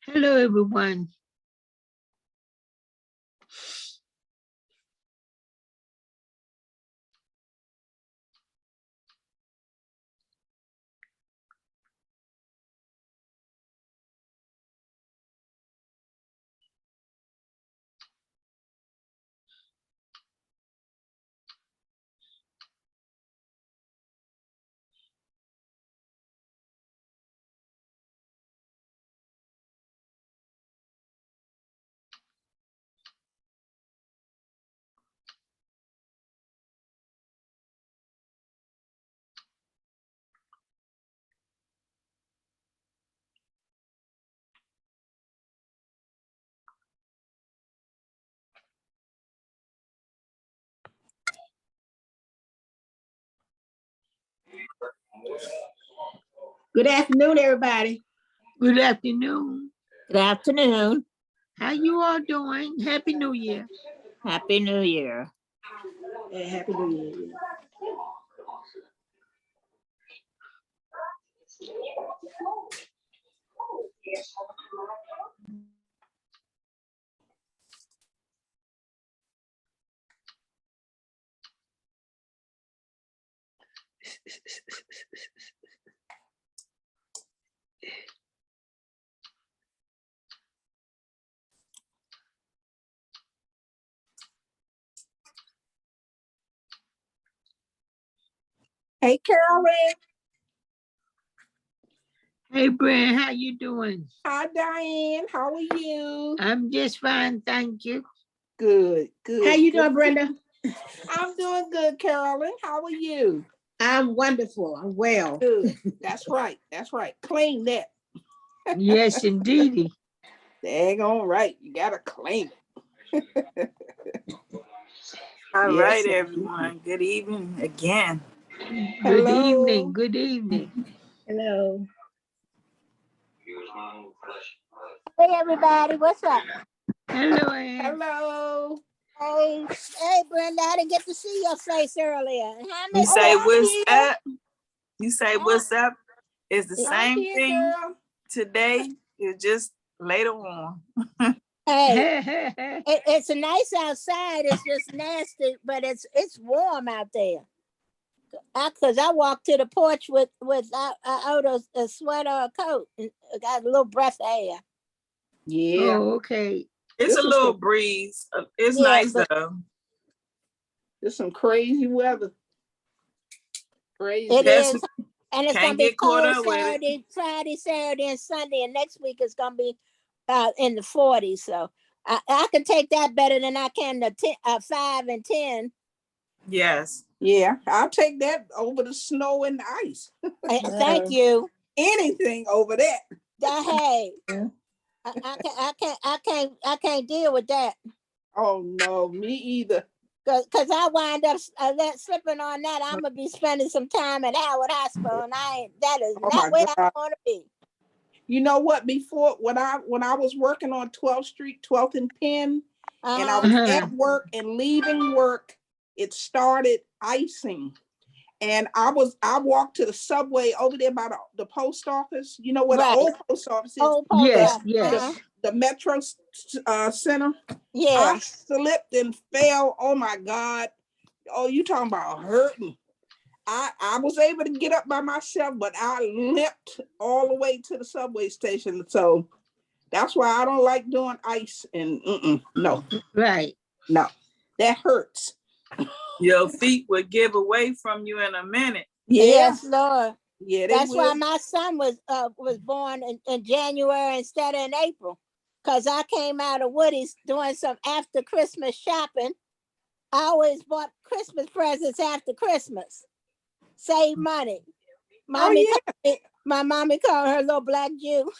Hello, everyone. Good afternoon, everybody. Good afternoon. Good afternoon. How you all doing? Happy New Year. Happy New Year. And Happy New Year. Hey, Carolyn. Hey, Brand, how you doing? Hi, Diane. How are you? I'm just fine, thank you. Good. How you doing, Brenda? I'm doing good, Carolyn. How are you? I'm wonderful. I'm well. Good. That's right. Claim that. Yes, indeedy. Daggone right. You gotta claim it. All Yes, right, indeed. everyone. Good evening again. Good Hello. evening. Good evening. Hello. Hey, everybody. What's up? Hello, Ann. Hello. Hey, Brenda. I didn't get to see your face earlier. You say I'm what's here. up? You say what's up? It's the I'm same here, thing girl. today. It's just later on. Hey, it's nice outside. It's just nasty, but it's warm out there. Cause I walked to the porch without a sweater or a coat. And I got a little breath of air. Yeah. Oh, okay. It's This a is little some- breeze. It's Yeah, nice but though. There's some crazy weather. Crazy. it That's is, and it's gonna can't be get caught cold up with it. Saturday, Friday, Saturday, and Sunday. And next week it's gonna be in the 40s. So I can take that better than I can the 5 and 10. Yes. Yeah, I'll take that over the snow and the ice. Thank you. Anything over that. Hey, Yeah. I can't deal with that. Oh no, me either. Cause I wind up slipping on that. I'm gonna be spending some time at Howard Hospital, and that is Oh not my where I God. want to be. You know what? Before when I was working on 12th Street, 12th and Penn, and I was at work and leaving work, it started icing. And I walked to the subway over there by the post office. You know where Right. the old post office is? Old post Yes, office. yes. The Metro Center. Yeah. I slipped and fell. Oh my God. Oh, you talking about hurting. I was able to get up by myself, but I limped all the way to the subway station. So that's why I don't like doing ice and no, Right. no, that hurts. Your feet will give away from you in a minute. Yeah, Yes, Lord. yeah, they That's will. why my son was born in January instead of in April. Cause I came out of Woody's doing some after Christmas shopping. I always bought Christmas presents after Christmas. Save money. Mommy, my mommy called her little black Jew.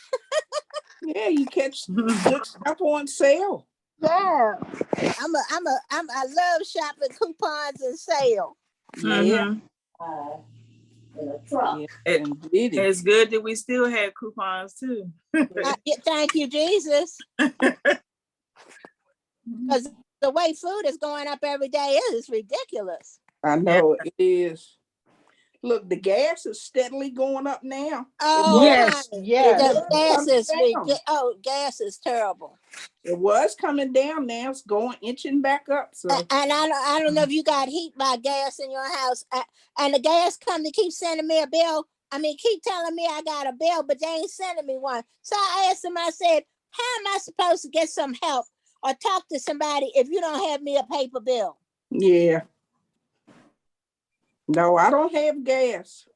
Yeah, you catch good stuff on sale. Yeah, I love shopping coupons and sale. Yeah, In a truck. yeah, It- indeed. It's good that we still have coupons too. Thank you, Jesus. Because the way food is going up every day is ridiculous. I know it is. Look, the gas is steadily going up now. Oh, Yes, honey, yes. the gas is Down. gas is terrible. It was coming down, now it's going inching back up. So And I don't know if you got heat by gas in your house. And the gas company keeps sending me a bill. I mean, keep telling me I got a bill, but they ain't sending me one. So I asked them, I said, how am I supposed to get some help or talk to somebody if you don't have me a paper bill? yeah. No, I don't have gas.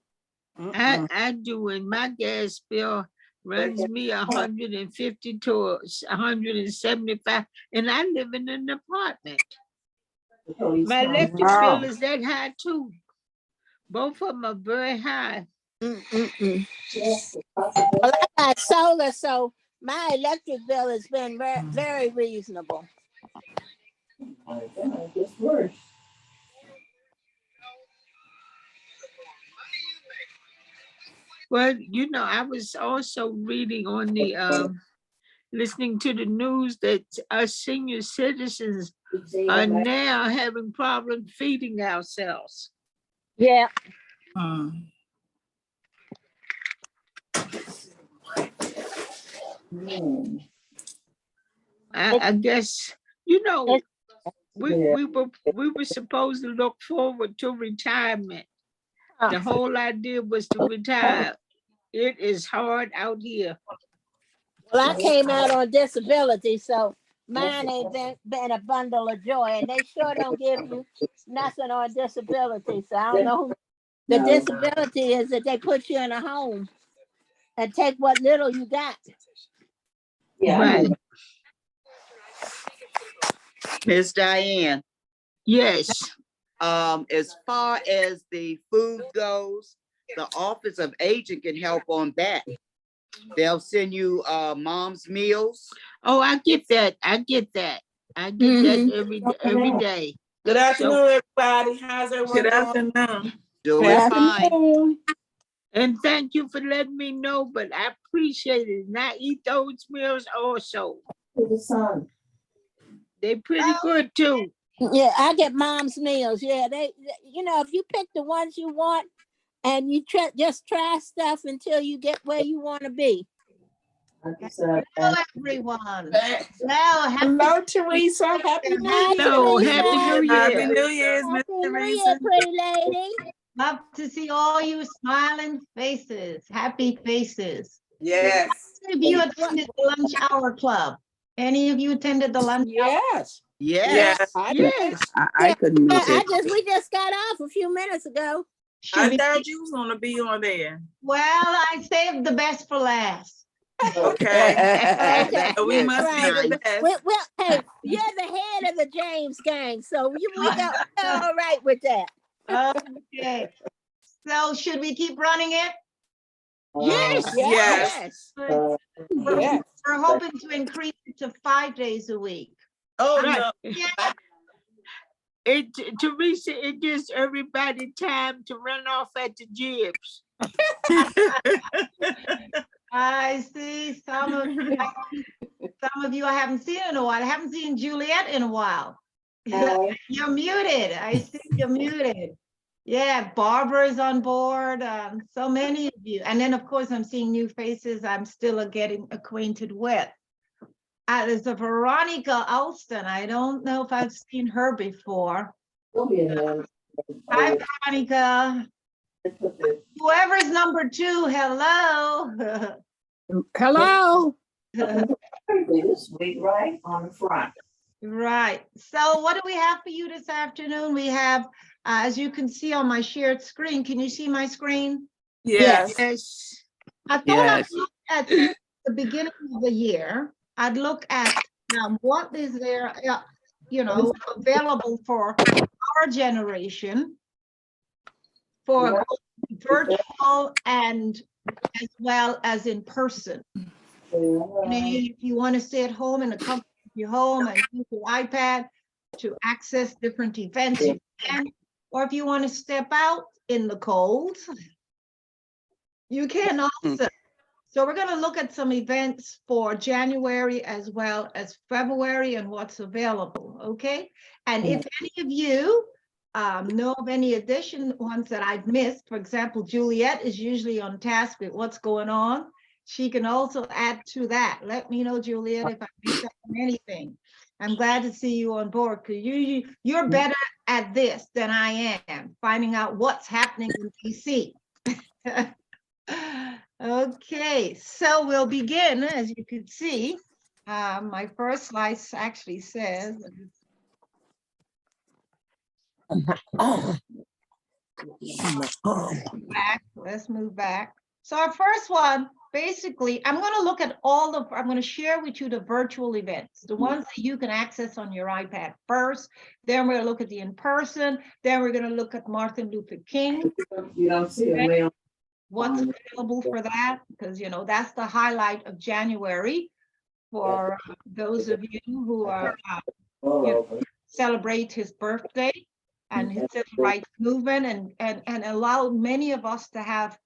I do, and my gas bill runs me 150 to 175, and I live in an apartment. My electric Wow. bill is that high too. Both of them are very high. Mm-mm-mm. Well, I got solar, so my electric bill has been very, very reasonable. Well, you know, I was also reading on the listening to the news that us senior citizens are now having problems feeding ourselves. Yeah. I guess, you know, It- we were supposed to look forward to retirement. The whole idea was to retire. It is hard out here. Well, I came out on disability, so mine ain't been a bundle of joy, and they sure don't give you nothing on disability. So I don't know who the disability is that they put you in a home and take what little you got. Right. Miss Diane, Yes. as far as the food goes, the Office of Aging can help on that. They'll send you mom's meals. Oh, I get that. I get that. I get that every day. Good afternoon, everybody. How's everyone Good doing? afternoon. Doing fine. Afternoon. And thank you for letting me know, but I appreciate it. And I eat those meals also. They pretty good too. Yeah, I get mom's meals. Yeah, you know, if you pick the ones you want and you just try stuff until you get where you want to be. Hello, everyone. Well, Hello, Teresa. Happy New Hi, Year. Hello, Teresa. Happy New Happy Year. New Year's, Miss Happy New Year, Teresa. pretty lady. love to see all you smiling faces, happy faces. Yes. How many of you attended the lunch hour club? Any of you attended the lunch? Yes. Yes. Yes. I, Yes. I couldn't Yeah, miss it. we just got off a few minutes ago. Should I we- thought you was gonna be on there. Well, I saved the best for last. Okay. Okay. So we must be Right. the best. Well, hey, you're the head of the James gang, so we got all right with that. Okay. So should we keep running it? Yes. Yes. Yes. Yes. We're hoping to increase it to 5 days a week. Oh, Right. no. Yeah. Teresa, it gives everybody time to run off at the jibs. I see some of you I haven't seen in a while. I haven't seen Juliet in a while. You're muted. I see you're muted. Yeah, Barbara's on board. So many of you. And then, of course, I'm seeing new faces I'm still getting acquainted with. There's a Veronica Alston. I don't know if I've seen her before. Hi, Veronica. Whoever's number 2, hello. Hello. Right on the front. Right. So what do we have for you this afternoon? We have, as you can see on my shared screen, can you see my screen? Yes. Yes. I thought I'd look at the beginning of the year. I'd look at what is there, available for our generation for virtual and as well as in person. If you want to stay at home in the comfort of your home and use your iPad to access different events, you can. Or if you want to step out in the cold, you can also. So we're going to look at some events for January as well as February and what's available, okay? And if any of you know of any addition ones that I've missed. For example, Juliet is usually on task with what's going on. She can also add to that. Let me know, Juliet, if I missed out on anything. I'm glad to see you on board because you're better at this than I am, finding out what's happening in DC. Okay, so we'll begin. As you can see, my first slide actually says, let's move back. So our first one, basically, I'm going to look at I'm going to share with you the virtual events, the ones that you can access on your iPad first. Then we're going to look at the in-person. Then we're going to look at Martin Luther King. You don't see a real. What's available for that? Because, that's the highlight of January for those of you who are celebrate his birthday and his civil rights movement and allow many of us to have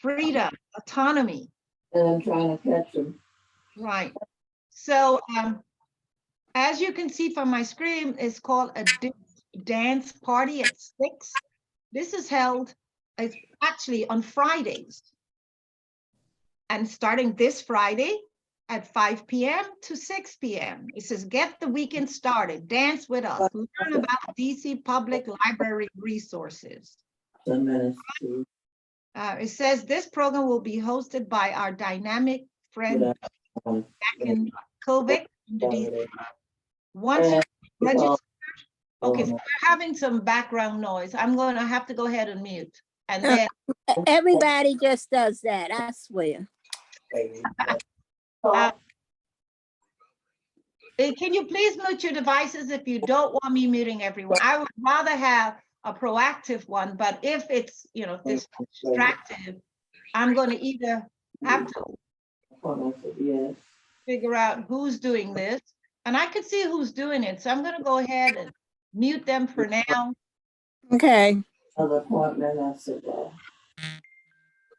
freedom, autonomy. And I'm trying to catch them. Right. So as you can see from my screen, it's called a dance party at 6. This is held, it's actually on Fridays. And starting this Friday at 5 p.m. to 6 p.m. It says, get the weekend started, dance with us, learn about DC Public Library resources. It says this program will be hosted by our dynamic friend, Akin Kovic. Once you register, okay, so we're having some background noise. I'm going to have to go ahead and mute. And then Everybody just does that, I swear. Can you please mute your devices if you don't want me muting everyone? I would rather have a proactive one, but if it's, if it's distractive, I'm going to either have to figure out who's doing this, and I can see who's doing it. So I'm going to go ahead and mute them for now. Okay.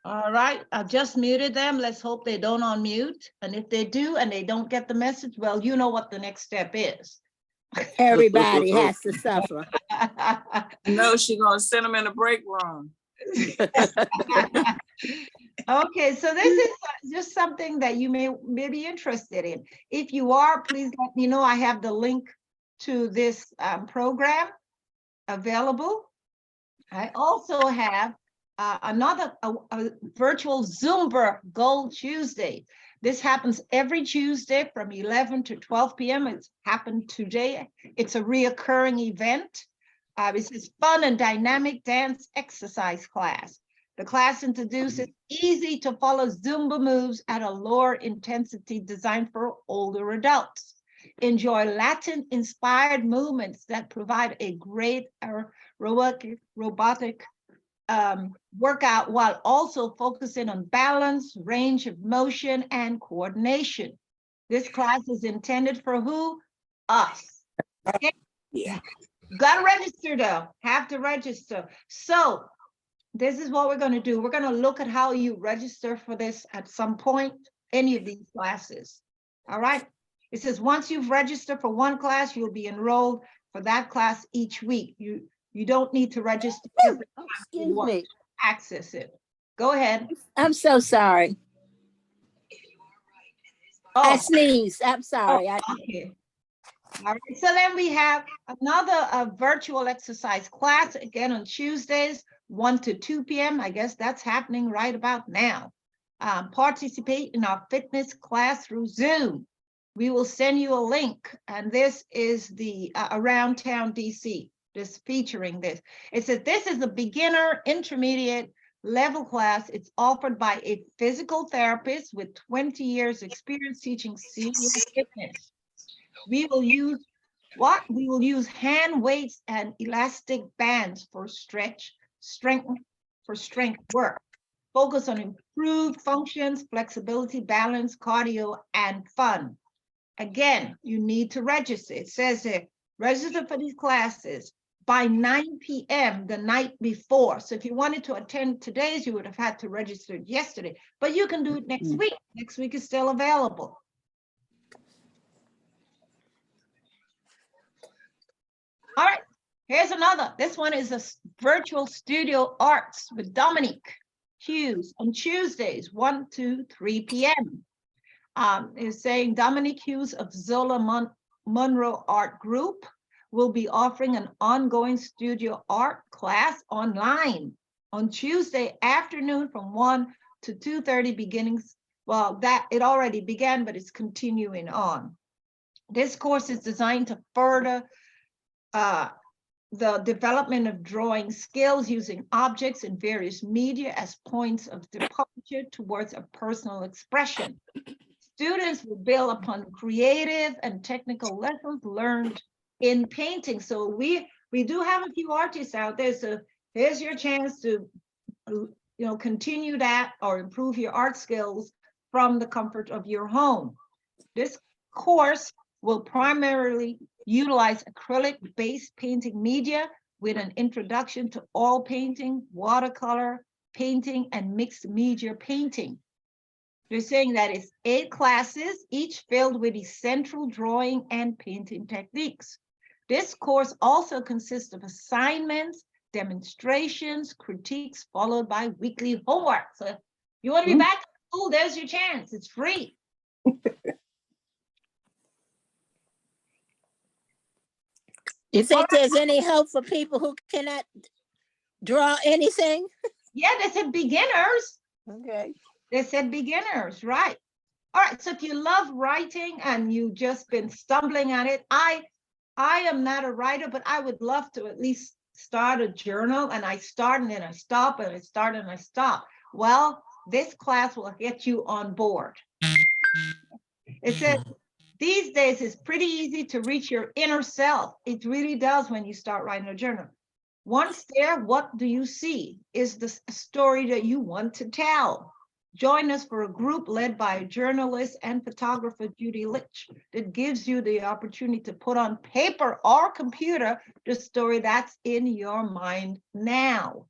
All right, I just muted them. Let's hope they don't unmute. And if they do and they don't get the message, well, you know what the next step is. Everybody has to suffer. No, she's gonna send them in the break room. Okay, so this is just something that you may be interested in. If you are, please let me know. I have the link to this program available. I also have another virtual Zumba Gold Tuesday. This happens every Tuesday from 11 to 12 p.m. It's happened today. It's a reoccurring event. This is fun and dynamic dance exercise class. The class introduces easy to follow Zumba moves at a lower intensity designed for older adults. Enjoy Latin inspired movements that provide a great robotic workout while also focusing on balance, range of motion, and coordination. This class is intended for who? Us. Okay? Yeah. Gotta register though, have to register. So this is what we're gonna do. We're gonna look at how you register for this at some point, any of these classes. All right. It says once you've registered for one class, you'll be enrolled for that class each week. You don't need to register every Oh, class you excuse want me. to access it. Go ahead. I'm so sorry. I Oh, sneezed. I'm sorry. okay. All right. So then we have another virtual exercise class again on Tuesdays, 1 to 2 p.m. I guess that's happening right about now. Participate in our fitness class through Zoom. We will send you a link, and this is the Around Town DC. This featuring this. It says this is a beginner intermediate level class. It's offered by a physical therapist with 20 years experience teaching senior fitness. We will use what? We will use hand weights and elastic bands for strength work. Focus on improved functions, flexibility, balance, cardio, and fun. Again, you need to register. It says here, register for these classes by 9 p.m. the night before. So if you wanted to attend today's, you would have had to register yesterday, but you can do it next week. Next week is still available. All right, Here's another. This one is a virtual studio arts with Dominique Hughes on Tuesdays, 1 to 3 p.m. Is saying Dominique Hughes of Zola Monroe Art Group will be offering an ongoing studio art class online on Tuesday afternoon from 1 to 2:30 beginnings. Well, that it already began, but it's continuing on. This course is designed to further the development of drawing skills using objects in various media as points of departure towards a personal expression. Students will build upon creative and technical lessons learned in painting. So we do have a few artists out there. So here's your chance to continue that or improve your art skills from the comfort of your home. This course will primarily utilize acrylic-based painting media with an introduction to oil painting, watercolor painting, and mixed media painting. They're saying that it's 8 classes, each filled with essential drawing and painting techniques. This course also consists of assignments, demonstrations, critiques, followed by weekly homework. So if you want to be back in school, there's your chance. It's free. You think there's any hope for people who cannot draw anything? Yeah, they said beginners. Okay. They said beginners, right? All right, so if you love writing and you've just been stumbling at it, I am not a writer, but I would love to at least start a journal, and I start and then I stop and I start and I stop. Well, this class will get you on board. It says, these days it's pretty easy to reach your inner self. It really does when you start writing a journal. Once there, what do you see? Is the story that you want to tell? Join us for a group led by journalist and photographer Judy Litch that gives you the opportunity to put on paper or computer the story that's in your mind now.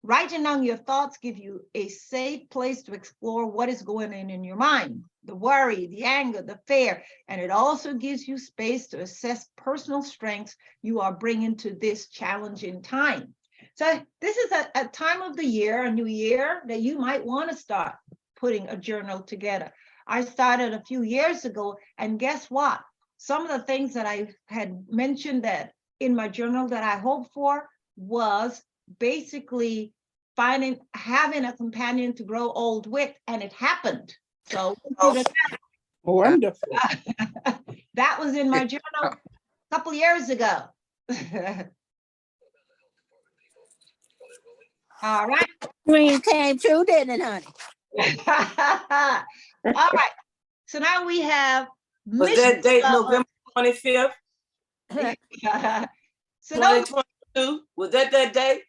Writing down your thoughts give you a safe place to explore what is going on in your mind, the worry, the anger, the fear, and it also gives you space to assess personal strengths you are bringing to this challenging time. So this is a time of the year, a new year, that you might want to start putting a journal together. I started a few years ago, and guess what? Some of the things that I had mentioned that in my journal that I hoped for was basically having a companion to grow old with, and it happened. So Wonderful. that was in my journal a couple years ago. All right. Dream came true, didn't it, honey? All right. So now we have Was that date November 25th, so now 2022? Was that day?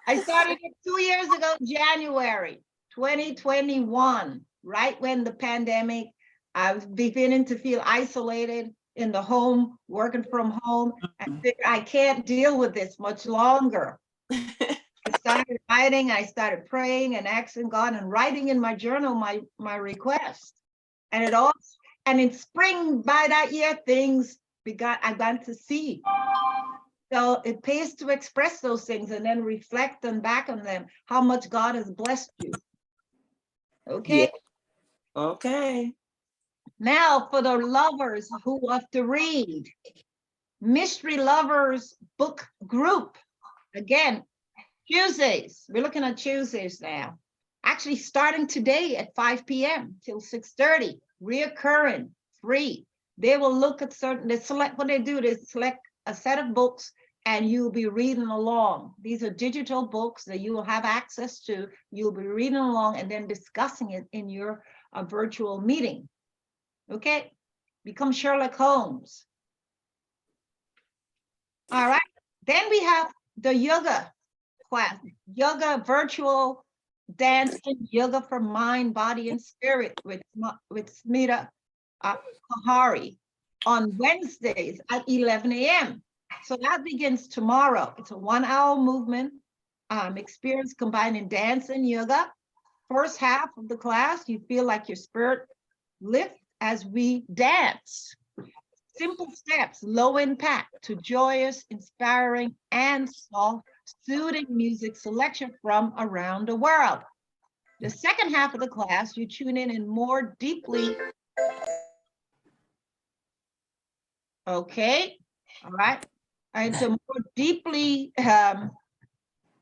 I started it 2 years ago, January 2021, right when the pandemic, I was beginning to feel isolated in the home, working from home. I figured I can't deal with this much longer. I started writing, I started praying and asking God and writing in my journal my request. And in spring by that year, things I began to see. So it pays to express those things and then reflect back on them, how much God has blessed you. Okay. Yeah. Okay. Now for the lovers who love to read, Mystery Lovers Book Group. Again, Tuesdays. We're looking at Tuesdays now. Actually starting today at 5 p.m. till 6:30. Reoccurring, free. They will look at they select a set of books and you'll be reading along. These are digital books that you will have access to. You'll be reading along and then discussing it in your virtual meeting. Okay, become Sherlock Holmes. All right, then we have the yoga class, yoga virtual dance and yoga for mind, body, and spirit with Smita Kahari on Wednesdays at 11 a.m. So that begins tomorrow. It's a 1-hour movement experience combining dance and yoga. First half of the class, you feel like your spirit lifts as we dance. Simple steps, low impact to joyous, inspiring, and soft, soothing music selection from around the world. The second half of the class, you tune in and more deeply. Okay, all right. Into more deeply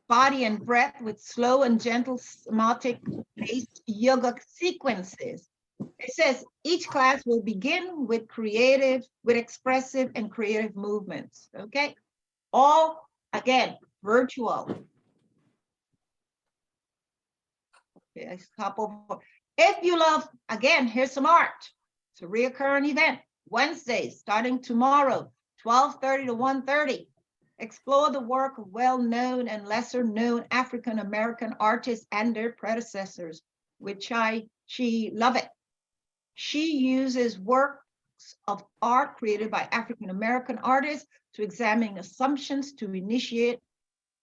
body and breath with slow and gentle somatic-based yoga sequences. It says each class will begin with expressive and creative movements. Okay, all again virtual. Okay, a couple. If you love, again, here's some art. It's a reoccurring event. Wednesdays, starting tomorrow, 12:30 to 1:30. Explore the work of well-known and lesser-known African-American artists and their predecessors, which she love it. She uses works of art created by African-American artists to examine assumptions, to initiate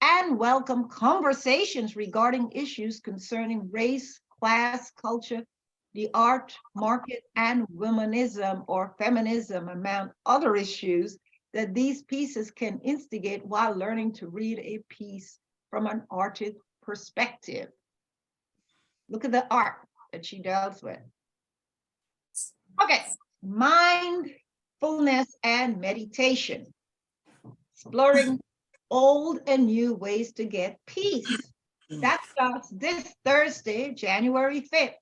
and welcome conversations regarding issues concerning race, class, culture, the art market, and womanism or feminism, among other issues that these pieces can instigate while learning to read a piece from an artist perspective. Look at the art that she deals with. Okay, mindfulness and meditation. Exploring old and new ways to get peace. That starts this Thursday, January 5th,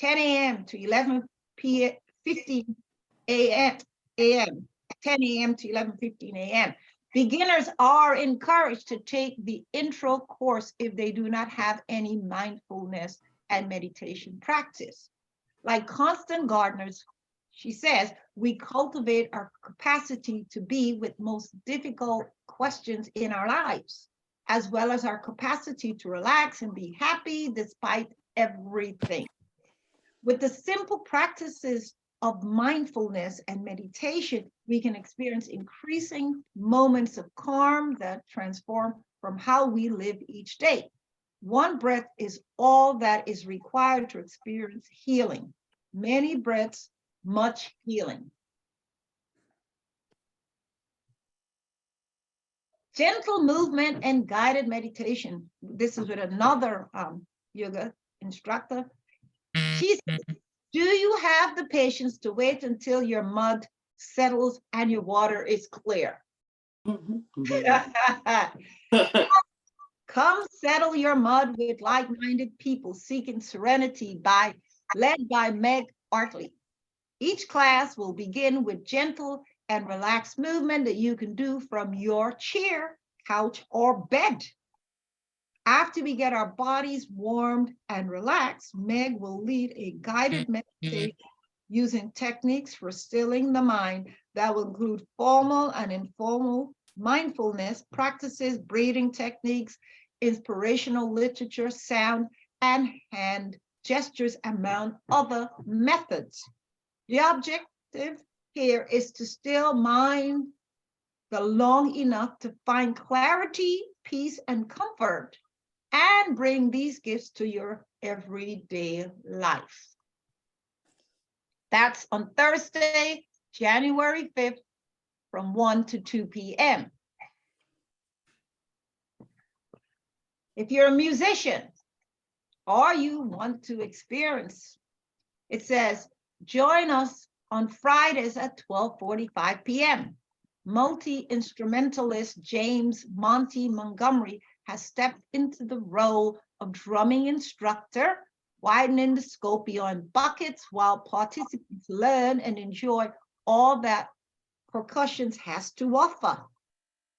10 a.m. to 11:15 a.m. 10 a.m. to 11:15 a.m. Beginners are encouraged to take the intro course if they do not have any mindfulness and meditation practice. Like constant gardeners, she says, we cultivate our capacity to be with most difficult questions in our lives, as well as our capacity to relax and be happy despite everything. With the simple practices of mindfulness and meditation, we can experience increasing moments of calm that transform from how we live each day. One breath is all that is required to experience healing. Many breaths, much healing. Gentle movement and guided meditation. This is with another yoga instructor. She says, do you have the patience to wait until your mud settles and your water is clear? Come settle your mud with like-minded people seeking serenity led by Meg Artley. Each class will begin with gentle and relaxed movement that you can do from your chair, couch, or bed. After we get our bodies warmed and relaxed, Meg will lead a guided meditation using techniques for stilling the mind that will include formal and informal mindfulness practices, breathing techniques, inspirational literature, sound, and hand gestures, among other methods. The objective here is to still mind the long enough to find clarity, peace, and comfort, and bring these gifts to your everyday life. That's on Thursday, January 5th, from 1 to 2 p.m. If you're a musician or you want to experience, it says, join us on Fridays at 12:45 p.m. Multi-instrumentalist James Monty Montgomery has stepped into the role of drumming instructor, widening the scope beyond buckets while participants learn and enjoy all that percussion has to offer.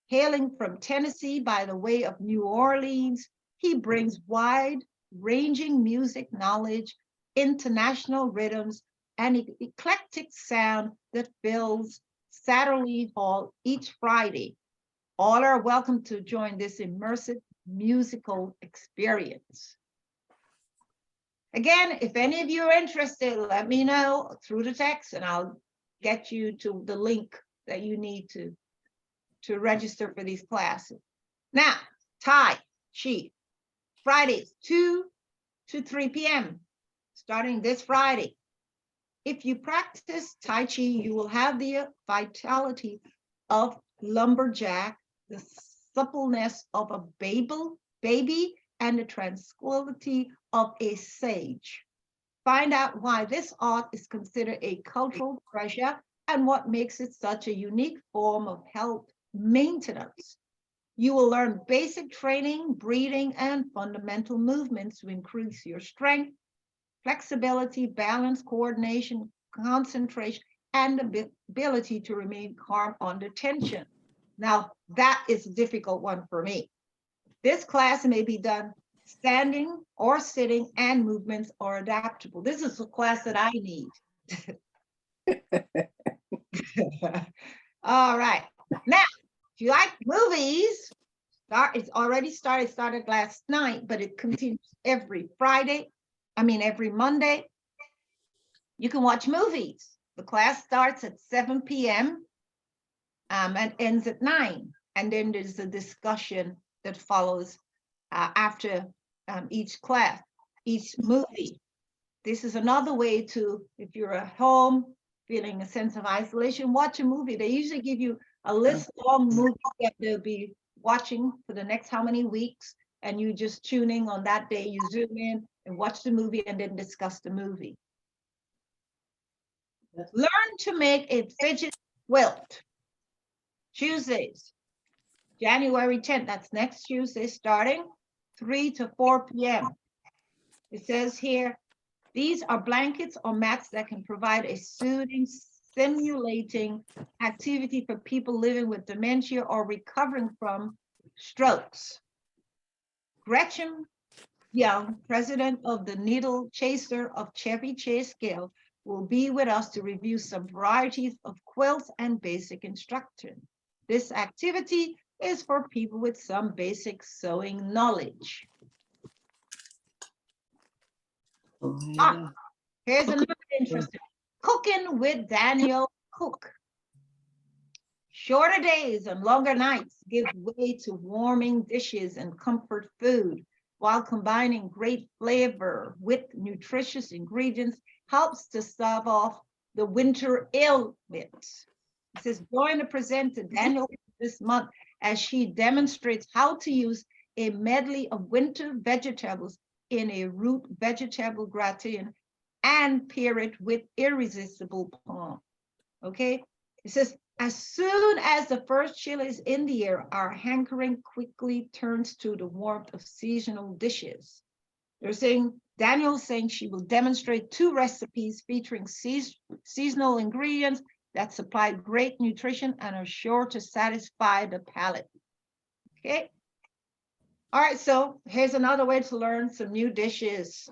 Hailing from Tennessee by the way of New Orleans, he brings wide-ranging music knowledge, international rhythms, and eclectic sound that fills Satterley Hall each Friday. All are welcome to join this immersive musical experience. Again, if any of you are interested, let me know through the text and I'll get you to the link that you need to register for these classes. Now, Tai Chi, Fridays, 2 to 3 p.m., starting this Friday. If you practice Tai Chi, you will have the vitality of lumberjack, the suppleness of a baby, and the tranquility of a sage. Find out why this art is considered a cultural treasure and what makes it such a unique form of health maintenance. You will learn basic training, breathing, and fundamental movements to increase your strength, flexibility, balance, coordination, concentration, and the ability to remain calm under tension. Now, that is a difficult one for me. This class may be done standing or sitting, and movements are adaptable. This is a class that I need. All right. Now, if you like movies, it's already started. It started last night, but it continues every every Monday. You can watch movies. The class starts at 7 p.m. And ends at 9. And then there's a discussion that follows after each class, each movie. This is another way to, if you're at home feeling a sense of isolation, watch a movie. They usually give you a list of movies that they'll be watching for the next how many weeks, and you just tuning on that day, you zoom in and watch the movie and then discuss the movie. Learn to make a fidget quilt. Tuesdays, January 10th, that's next Tuesday, starting 3 to 4 p.m. It says here, these are blankets or mats that can provide a soothing, stimulating activity for people living with dementia or recovering from strokes. Gretchen Young, president of the Needle Chaser of Chevy Chase Guild, will be with us to review some varieties of quilts and basic instruction. This activity is for people with some basic sewing knowledge. Here's another interesting. Cooking with Daniel Cook. Shorter days and longer nights give way to warming dishes and comfort food, while combining great flavor with nutritious ingredients helps to stave off the winter ailments. It says, join the presenter Daniel this month as she demonstrates how to use a medley of winter vegetables in a root vegetable gratin and pair it with irresistible palm. Okay, it says, as soon as the first chill is in the air, our hankering quickly turns to the warmth of seasonal dishes. They're saying, Daniel's saying she will demonstrate 2 recipes featuring seasonal ingredients that supply great nutrition and are sure to satisfy the palate. Okay. All right, so here's another way to learn some new dishes.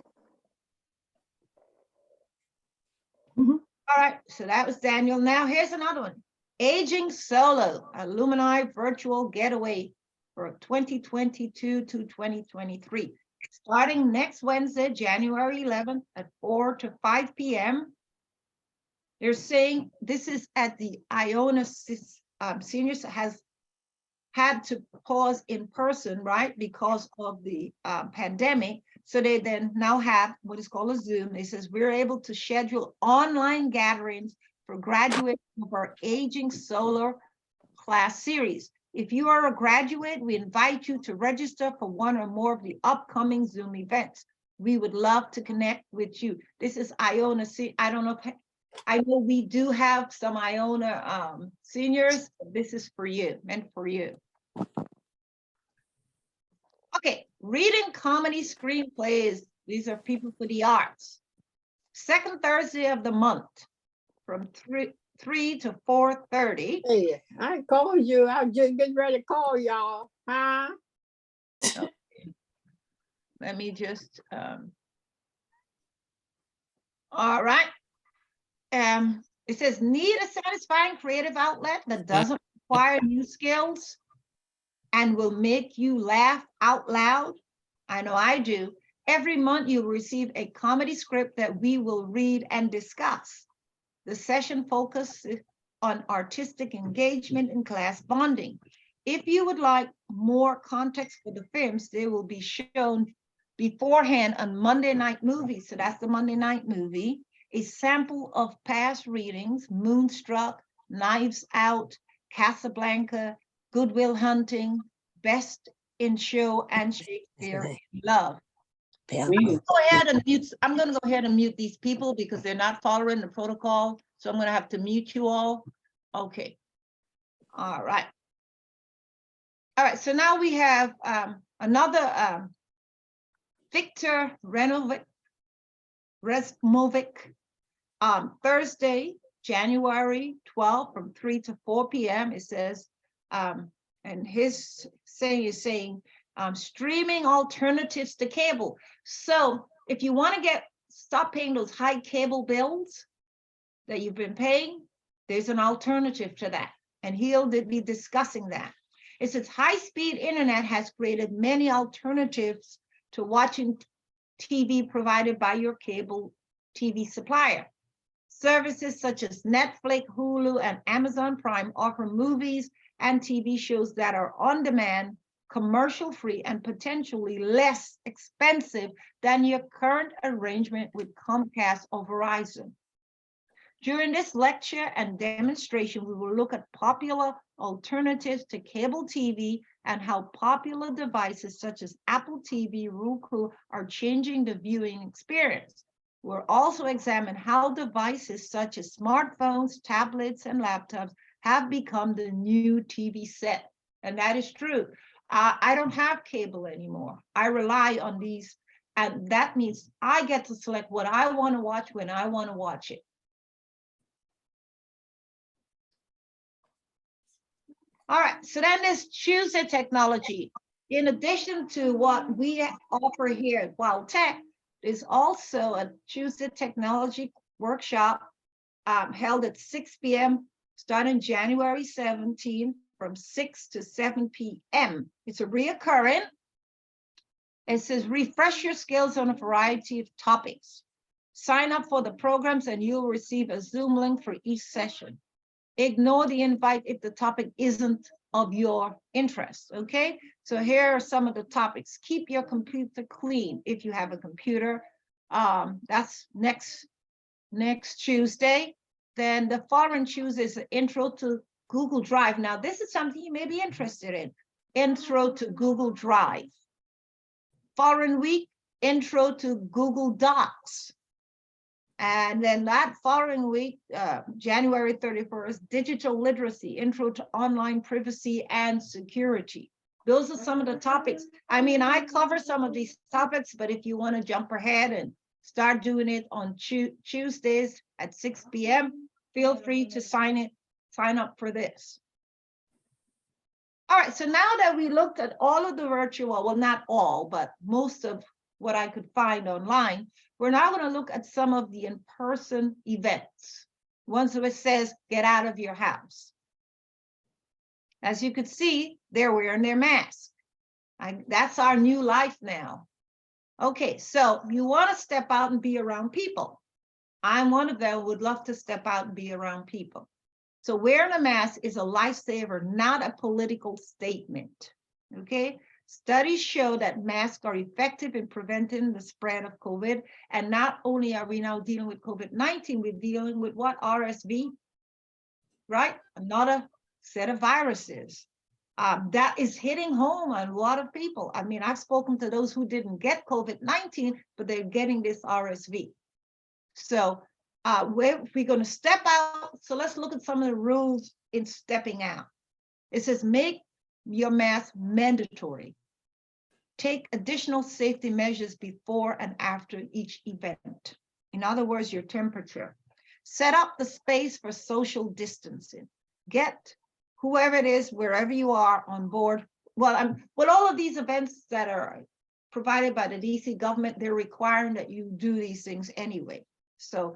All right, so that was Daniel. Now here's another one. Aging Solo, Alumni Virtual Getaway for 2022 to 2023. Starting next Wednesday, January 11th at 4 to 5 p.m. They're saying this is at the Iona Seniors has had to pause in person, right, because of the pandemic. So they then now have what is called a Zoom. It says we're able to schedule online gatherings for graduates of our Aging Solar class series. If you are a graduate, we invite you to register for one or more of the upcoming Zoom events. We would love to connect with you. This is Iona. I don't know if I know we do have some Iona seniors. This is for you, meant for you. Okay, reading comedy screenplays. These are people for the arts. Second Thursday of the month from 3 to 4:30. Hey, I called you. I was just getting ready to call y'all. Huh? Okay. Let me just, all right. It says, need a satisfying creative outlet that doesn't require new skills and will make you laugh out loud? I know I do. Every month you'll receive a comedy script that we will read and discuss. The session focuses on artistic engagement and class bonding. If you would like more context for the films, they will be shown beforehand on Monday Night Movie. So that's the Monday night movie. a sample of past readings: Moonstruck, Knives Out, Casablanca, Good Will Hunting, Best in Show, and Shakespeare in Love. Me. Go ahead and mute. I'm going to go ahead and mute these people because they're not following the protocol. So I'm going to have to mute you all. Okay. All right. All right. So now we have another Victor Resmovic Thursday, January 12th from 3 to 4 p.m. It says, and his saying is saying, streaming alternatives to cable. So if you want to stop paying those high cable bills that you've been paying, there's an alternative to that. And he'll be discussing that. It says high-speed internet has created many alternatives to watching TV provided by your cable TV supplier. Services such as Netflix, Hulu, and Amazon Prime offer movies and TV shows that are on demand, commercial-free, and potentially less expensive than your current arrangement with Comcast or Verizon. During this lecture and demonstration, we will look at popular alternatives to cable TV and how popular devices such as Apple TV, Roku are changing the viewing experience. We'll also examine how devices such as smartphones, tablets, and laptops have become the new TV set. And that is true. I don't have cable anymore. I rely on these, and that means I get to select what I want to watch when I want to watch it. All right, so then there's Choose It Technology. In addition to what we offer here at Wow Tech, there's also a Choose It Technology workshop held at 6 p.m. starting January 17 from 6 to 7 p.m. It's a reoccurring. It says refresh your skills on a variety of topics. Sign up for the programs and you'll receive a Zoom link for each session. Ignore the invite if the topic isn't of your interest, okay? So here are some of the topics. Keep your computer clean if you have a computer. That's next Tuesday. Then the foreign chooses an intro to Google Drive. Now, this is something you may be interested in. Intro to Google Drive. Foreign week, intro to Google Docs. And then that following week, January 31st, digital literacy, intro to online privacy and security. Those are some of the topics. I mean, I cover some of these topics, but if you want to jump ahead and start doing it on Tuesdays at 6 p.m., feel free to sign up for this. All right, so now that we looked at all of the virtual, well, not all, but most of what I could find online, we're now going to look at some of the in-person events. Ones where it says, get out of your house. As you could see, they're wearing their mask. That's our new life now. Okay, so you want to step out and be around people. I'm one of them who would love to step out and be around people. So wearing a mask is a lifesaver, not a political statement, okay? Studies show that masks are effective in preventing the spread of COVID. And not only are we now dealing with COVID-19, we're dealing with what? RSV, right? Another set of viruses. That is hitting home on a lot of people. I mean, I've spoken to those who didn't get COVID-19, but they're getting this RSV. So we're going to step out. So let's look at some of the rules in stepping out. It says, make your mask mandatory. Take additional safety measures before and after each event. In other words, your temperature. Set up the space for social distancing. Get whoever it is, wherever you are, on board. Well, with all of these events that are provided by the DC government, they're requiring that you do these things anyway. So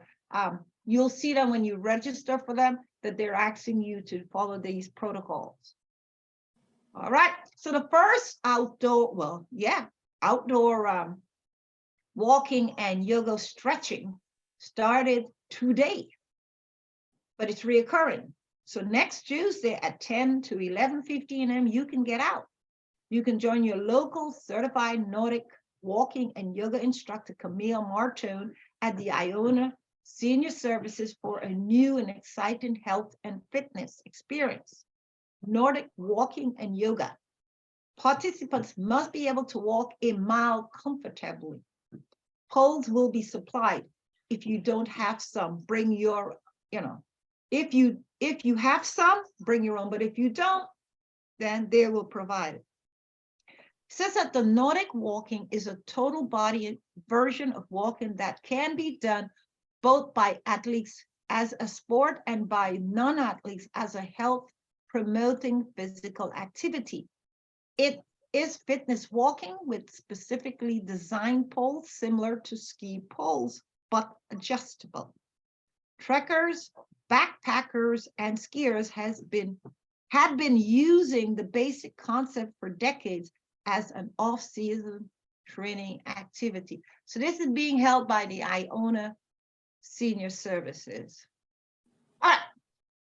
you'll see them when you register for them, that they're asking you to follow these protocols. All right, so the first outdoor walking and yoga stretching started today, but it's reoccurring. So next Tuesday at 10 to 11:15 a.m., you can get out. You can join your local certified Nordic walking and yoga instructor, Camille Martone, at the Iona Senior Services for a new and exciting health and fitness experience. Nordic walking and yoga. Participants must be able to walk a mile comfortably. Poles will be supplied. If you don't have some, bring your, if you have some, bring your own, but if you don't, then they will provide it. It says that the Nordic walking is a total body version of walking that can be done both by athletes as a sport and by non-athletes as a health promoting physical activity. It is fitness walking with specifically designed poles similar to ski poles, but adjustable. Trekkers, backpackers, and skiers had been using the basic concept for decades as an off-season training activity. So this is being held by the Iona Senior Services. All right,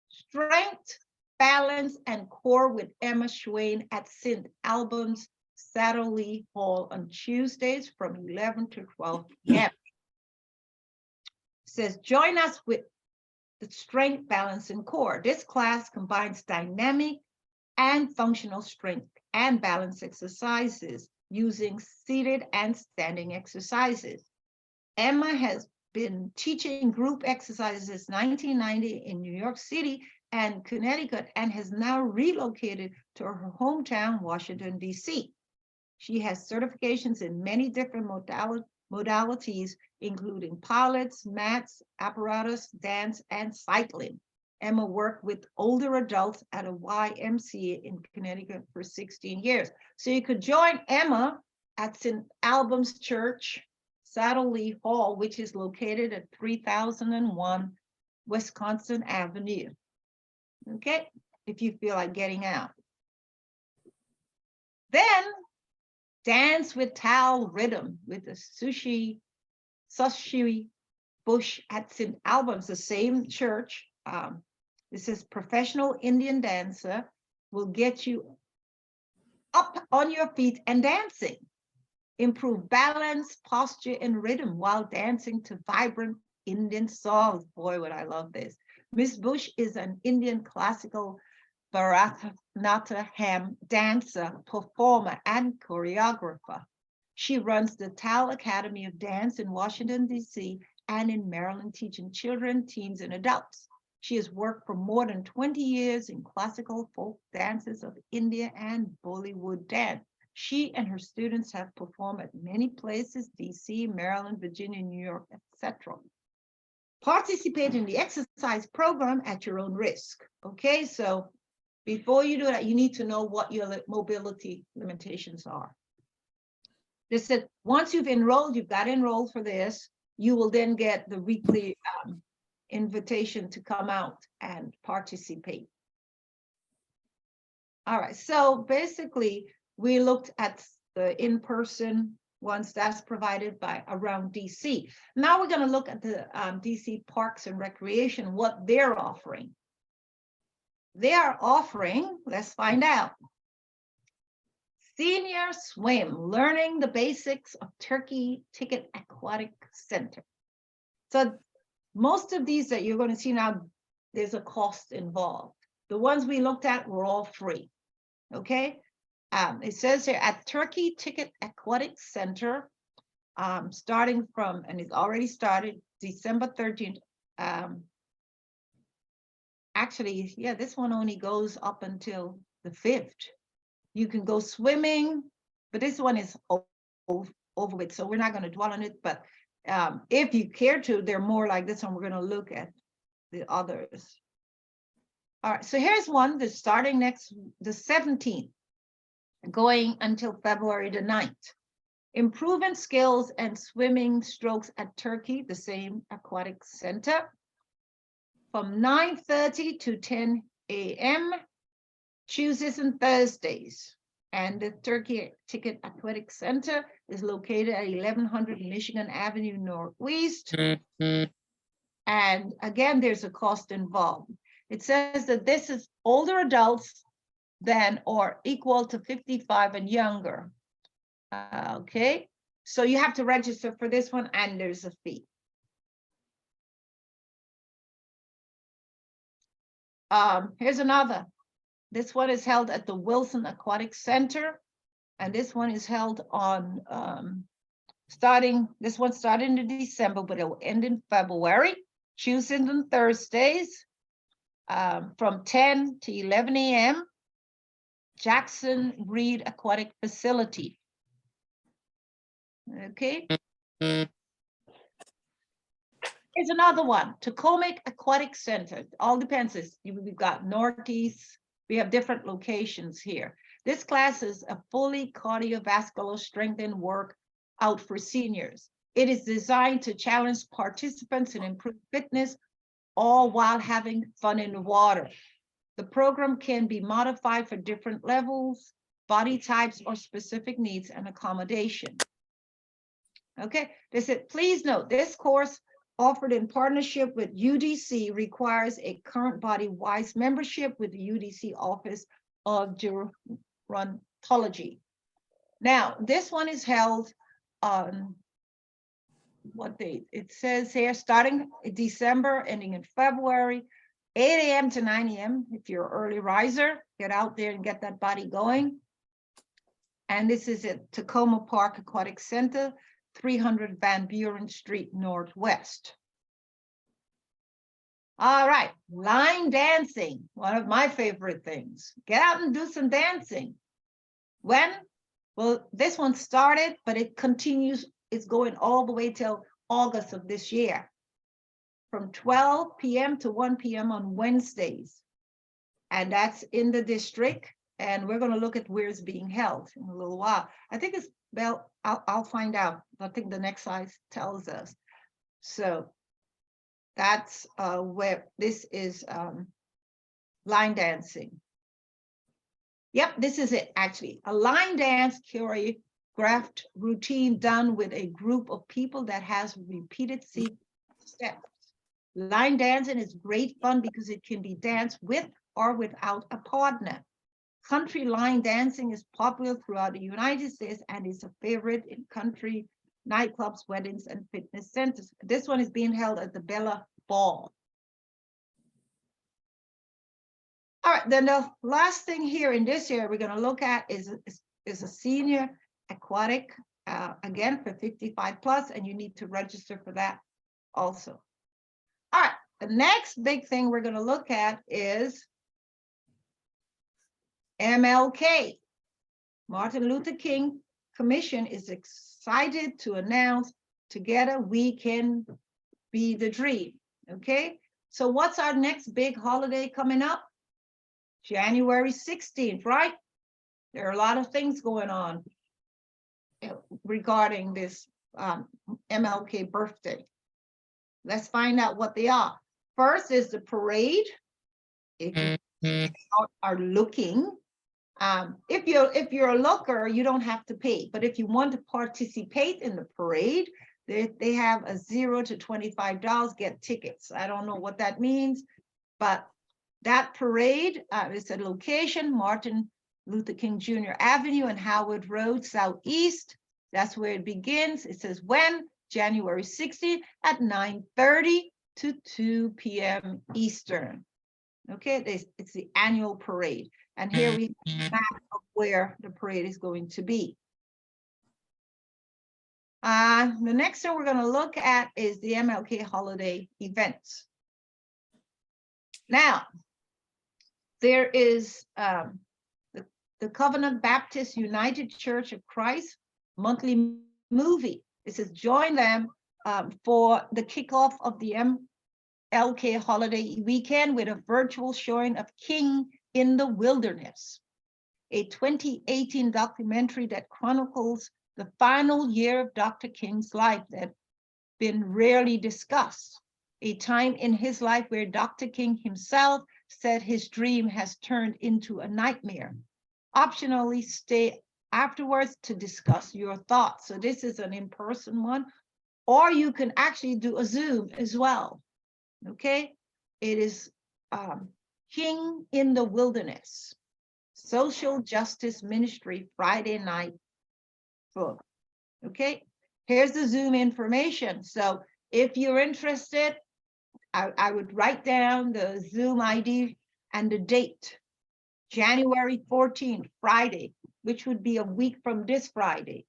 strength, balance, and core with Emma Schwain at St. Albans Satterlee Hall on Tuesdays from 11 to 12 p.m. Says, join us with the strength, balance, and core. This class combines dynamic and functional strength and balance exercises using seated and standing exercises. Emma has been teaching group exercises since 1990 in New York City and Connecticut, and has now relocated to her hometown, Washington, D.C. She has certifications in many different modalities, including pilates, mats, apparatus, dance, and cycling. Emma worked with older adults at a YMCA in Connecticut for 16 years. So you could join Emma at St. Albans Church, Satterlee Hall, which is located at 3001 Wisconsin Avenue. Okay, if you feel like getting out. Then dance with Tal Rhythm with the Sushi Bush at St. Albans, the same church. This is professional Indian dancer, will get you up on your feet and dancing. Improve balance, posture, and rhythm while dancing to vibrant Indian songs. Boy, would I love this. Miss Bush is an Indian classical Bharatanatyam dancer, performer, and choreographer. She runs the Tal Academy of Dance in Washington, D.C. and in Maryland, teaching children, teens, and adults. She has worked for more than 20 years in classical folk dances of India and Bollywood dance. She and her students have performed at many places, D.C., Maryland, Virginia, New York, etc. Participate in the exercise program at your own risk. Okay, so before you do that, you need to know what your mobility limitations are. They said once you've got enrolled for this, you will then get the weekly invitation to come out and participate. All right, so basically we looked at the in-person ones that's provided by around DC. Now we're going to look at the DC Parks and Recreation, what they're offering. They are offering, let's find out. Senior Swim, learning the basics of Turkey Ticket Aquatic Center. So most of these that you're going to see now, there's a cost involved. The ones we looked at were all free, okay? It says here at Turkey Ticket Aquatic Center, starting from, and it's already started, December 13th. Actually, yeah, this one only goes up until the 5th. You can go swimming, but this one is over with, so we're not going to dwell on it. But if you care to, they're more like this one. We're going to look at the others. All right, so here's one that's starting the 17th, going until February the 9th. Improving skills and swimming strokes at Turkey, the same aquatic center, from 9:30 to 10 a.m. Tuesdays and Thursdays. And the Turkey Ticket Aquatic Center is located at 1100 Michigan Avenue Northwest. And again, there's a cost involved. It says that this is older adults than or equal to 55 and younger. Okay, so you have to register for this one and there's a fee. Here's another. This one is held at the Wilson Aquatic Center. And this one is held on, this one started in December, but it will end in February, Tuesdays and Thursdays, from 10 to 11 a.m. Jackson Reed Aquatic Facility. Okay. Here's another one, Tacoma Aquatic Center. All depends. We've got Northeast. We have different locations here. This class is a fully cardiovascular strengthened workout for seniors. It is designed to challenge participants and improve fitness, all while having fun in the water. The program can be modified for different levels, body types, or specific needs and accommodation. Okay, they said, please note, this course offered in partnership with UDC requires a current body-wise membership with the UDC Office of Gerontology. Now, this one is held on what date? It says here, starting in December, ending in February, 8 a.m. to 9 a.m. If you're an early riser, get out there and get that body going. And this is at Tacoma Park Aquatic Center, 300 Van Buren Street Northwest. All right, line dancing, one of my favorite things. Get out and do some dancing. When? Well, this one started, but it continues. It's going all the way till August of this year, from 12 p.m. to 1 p.m. on Wednesdays. And that's in the district. And we're going to look at where it's being held in a little while. I think it's, well, I'll find out. I think the next slide tells us. So that's where this is line dancing. Yep, this is it actually. A line dance choreographed routine done with a group of people that has repeated steps. Line dancing is great fun because it can be danced with or without a partner. Country line dancing is popular throughout the United States and is a favorite in country nightclubs, weddings, and fitness centers. This one is being held at the Bella Ball. All right, then the last thing here in this area we're going to look at is a senior aquatic, again for 55 plus, and you need to register for that also. All right, the next big thing we're going to look at is MLK. Martin Luther King Commission is excited to announce Together We Can Be the Dream. Okay, so what's our next big holiday coming up? January 16th, right? There are a lot of things going on regarding this MLK birthday. Let's find out what they are. First is the parade. If you are looking, if you're a looker, you don't have to pay. But if you want to participate in the parade, they have a $0 to $25 get tickets. I don't know what that means, but that parade is a location, Martin Luther King Jr. Avenue and Howard Road Southeast. That's where it begins. It says when? January 16th at 9:30 to 2 p.m. Eastern. Okay, it's the annual parade. And here we have a map of where the parade is going to be. The next thing we're going to look at is the MLK holiday events. Now, there is the Covenant Baptist United Church of Christ monthly movie. It says join them for the kickoff of the MLK holiday weekend with a virtual showing of King in the Wilderness, a 2018 documentary that chronicles the final year of Dr. King's life that's been rarely discussed. A time in his life where Dr. King himself said his dream has turned into a nightmare. Optionally, stay afterwards to discuss your thoughts. So this is an in-person one, or you can actually do a Zoom as well. Okay, it is King in the Wilderness, Social Justice Ministry Friday night book. Okay, here's the Zoom information. So if you're interested, I would write down the Zoom ID and the date. January 14th, Friday, which would be a week from this Friday.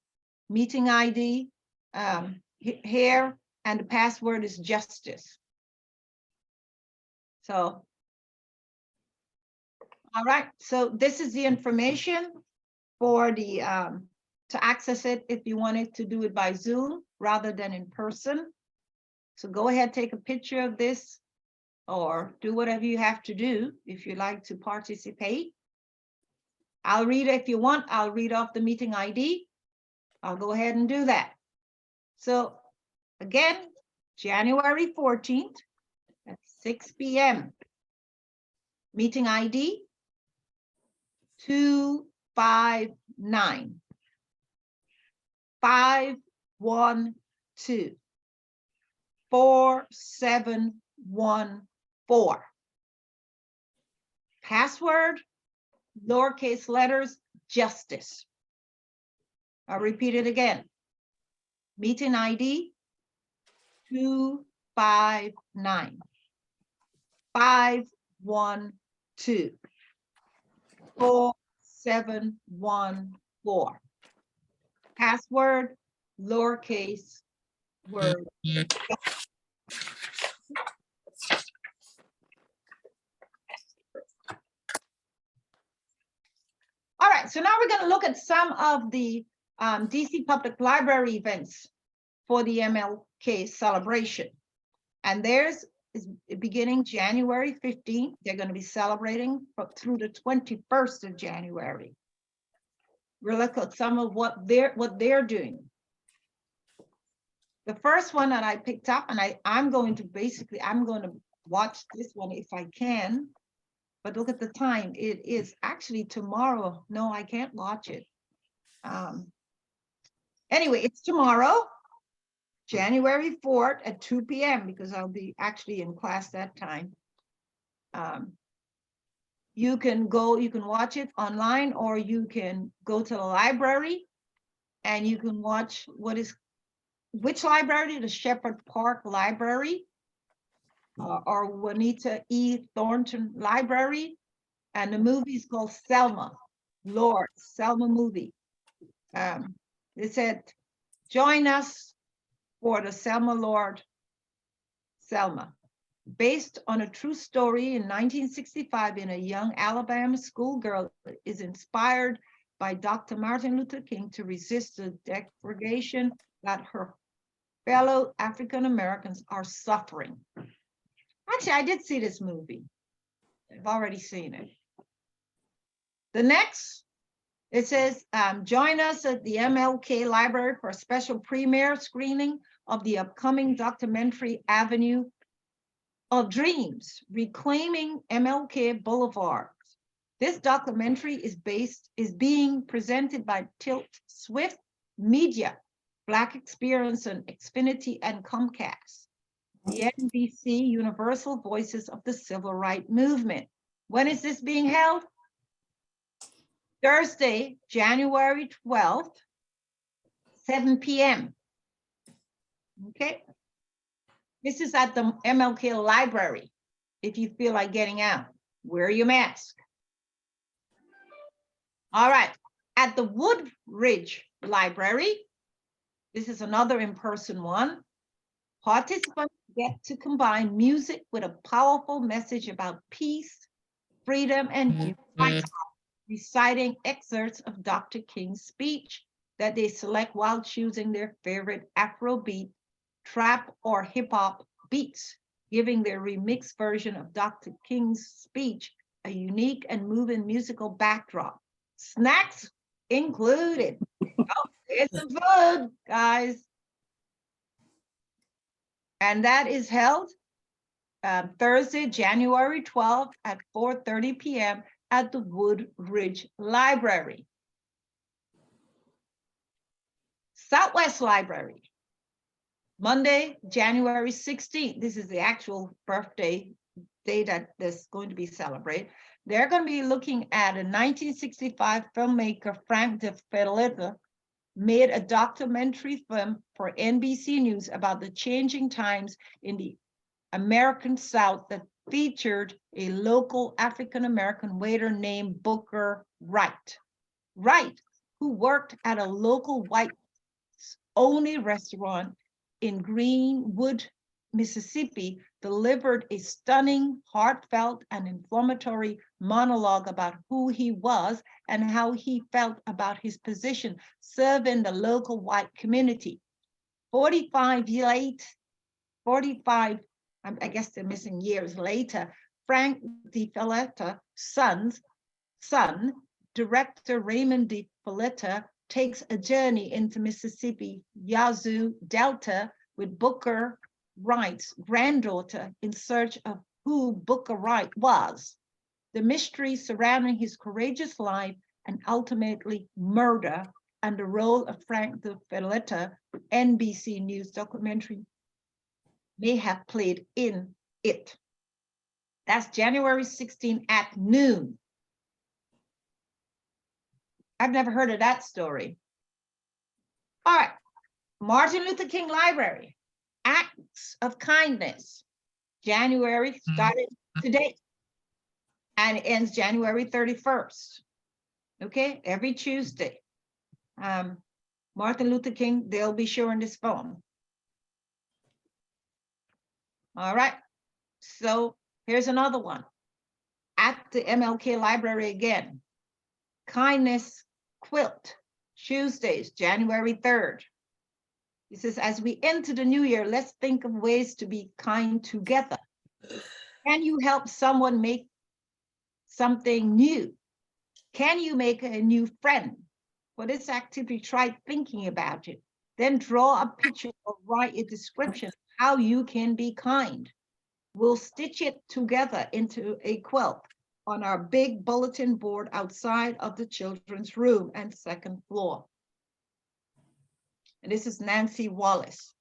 Meeting ID here, and the password is justice. So, all right, so this is the information for the to access it if you wanted to do it by Zoom rather than in person. So go ahead, take a picture of this or do whatever you have to do if you like to participate. I'll read it if you want. I'll read off the meeting ID. I'll go ahead and do that. So again, January 14th at 6 p.m. Meeting ID 259 512 4714. Password, lowercase letters, justice. I'll repeat it again. Meeting ID 259 512 4714. Password, lowercase word. All right, so now we're going to look at some of the DC Public Library events for the MLK celebration. And theirs is beginning January 15th. They're going to be celebrating through the 21st of January. We'll look at some of what they're doing. The first one that I picked up, and I'm going to watch this one if I can. But look at the time. It is actually tomorrow. No, I can't watch it. Anyway, it's tomorrow, January 4th at 2 p.m. because I'll be actually in class that time. You can watch it online, or you can go to the library and you can watch which library? The Shepherd Park Library. Or Juanita E. Thornton Library, and the movie is called Selma, Lord, Selma movie. It said, join us for the Selma Lord, Selma. Based on a true story in 1965 in a young Alabama schoolgirl is inspired by Dr. Martin Luther King to resist the degradation that her fellow African Americans are suffering. Actually, I did see this movie. I've already seen it. The next, it says, join us at the MLK Library for a special premiere screening of the upcoming documentary Avenue of Dreams, Reclaiming MLK Boulevard. This documentary is being presented by Tilt Swift Media, Black Experience on Xfinity and Comcast. The NBC Universal Voices of the Civil Rights Movement. When is this being held? Thursday, January 12th, 7 p.m. Okay. This is at the MLK Library. If you feel like getting out, wear your mask. All right. At the Woodridge Library, this is another in-person one. Participants get to combine music with a powerful message about peace, freedom, and human rights, reciting excerpts of Dr. King's speech that they select while choosing their favorite Afrobeat, trap, or hip-hop beats, giving their remixed version of Dr. King's speech a unique and moving musical backdrop. Snacks included. Oh, it's some food, guys. And that is held Thursday, January 12th at 4:30 p.m. at the Woodridge Library. Southwest Library, Monday, January 16th. This is the actual birthday day that is going to be celebrated. They're going to be looking at a 1965 filmmaker, Frank De Felitta, made a documentary film for NBC News about the changing times in the American South that featured a local African-American waiter named Booker Wright. Wright, who worked at a local whites-only restaurant in Greenwood, Mississippi, delivered a stunning, heartfelt, and inflammatory monologue about who he was and how he felt about his position serving the local white community. 45, I guess they're missing years later, Frank DeFilleta's son, director Raymond DeFilleta, takes a journey into Mississippi Yazoo Delta with Booker Wright's granddaughter in search of who Booker Wright was. The mystery surrounding his courageous life and ultimately murder and the role of Frank DeFilleta, NBC News documentary, may have played in it. That's January 16 at noon. I've never heard of that story. All right, Martin Luther King Library, Acts of Kindness. January started today and ends January 31st. Okay, every Tuesday. Martin Luther King, they'll be showing this phone. All right, so here's another one. At the MLK Library again, Kindness Quilt, Tuesdays, January 3rd. It says, as we enter the new year, let's think of ways to be kind together. Can you help someone make something new? Can you make a new friend? For this activity, try thinking about it. Then draw a picture or write a description of how you can be kind. We'll stitch it together into a quilt on our big bulletin board outside of the children's room and second floor. And this is Nancy Wallace.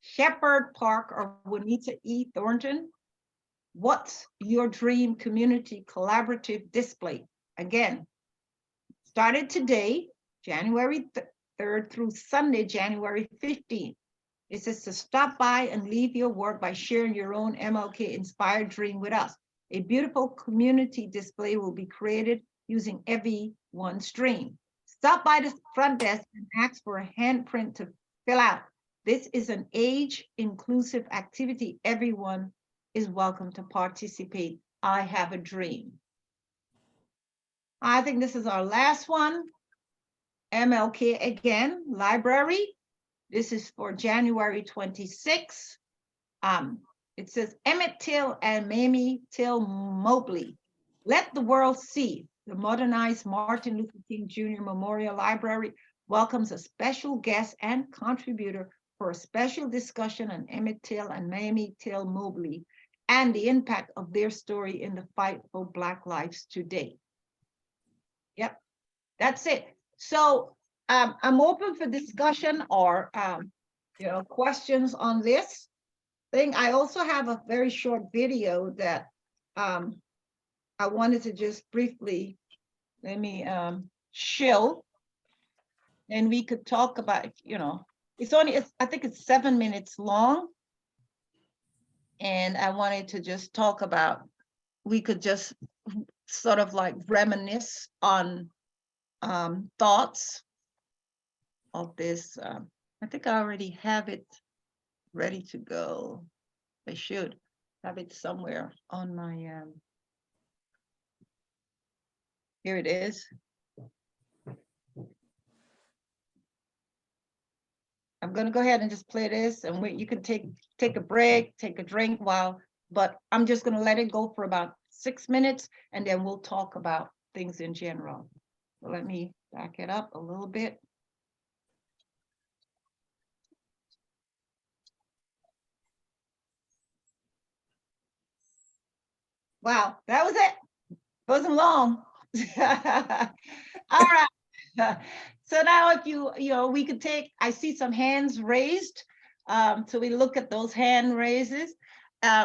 Shepherd Park or Juanita E. Thornton. What's your dream community collaborative display? Again, started today, January 3rd through Sunday, January 15th. It says to stop by and leave your work by sharing your own MLK inspired dream with us. A beautiful community display will be created using everyone's dream. Stop by the front desk and ask for a handprint to fill out. This is an age-inclusive activity. Everyone is welcome to participate. I have a dream. I think this is our last one. MLK again, library. This is for January 26th. It says Emmett Till and Mamie Till Mobley. Let the world see. The modernized Martin Luther King Jr. Memorial Library welcomes a special guest and contributor for a special discussion on Emmett Till and Mamie Till Mobley and the impact of their story in the fight for Black lives today. Yep, that's it. So I'm open for discussion or questions on this thing. I also have a very short video that I wanted to just briefly, let me show, and we could talk about, it's only, I think it's 7 minutes long. And I wanted to just talk about, we could just sort of like reminisce on thoughts of this. I think I already have it ready to go. I should have it somewhere on my, here it is. I'm gonna go ahead and just play this and you can take a break, take a drink but I'm just gonna let it go for about 6 minutes and then we'll talk about things in general. So let me back it up a little bit. Wow, that was it. Wasn't long. All right. So now if we could take, I see some hands raised. So we look at those hand raises.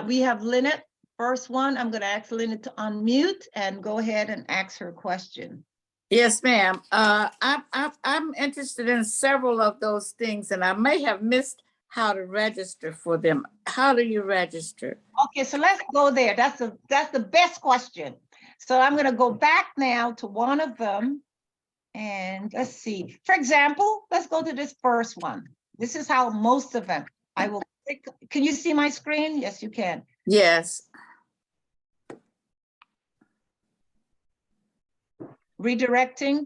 We have Lynette, first one. I'm gonna ask Lynette to unmute and go ahead and ask her question. Yes, ma'am. I'm interested in several of those things, and I may have missed how to register for them. How do you register? Okay, so let's go there. That's the best question. So I'm gonna go back now to one of them. And let's see, for example, let's go to this first one. This is how most of them, I will click. Can you see my screen? Yes, you can. Yes. Redirecting.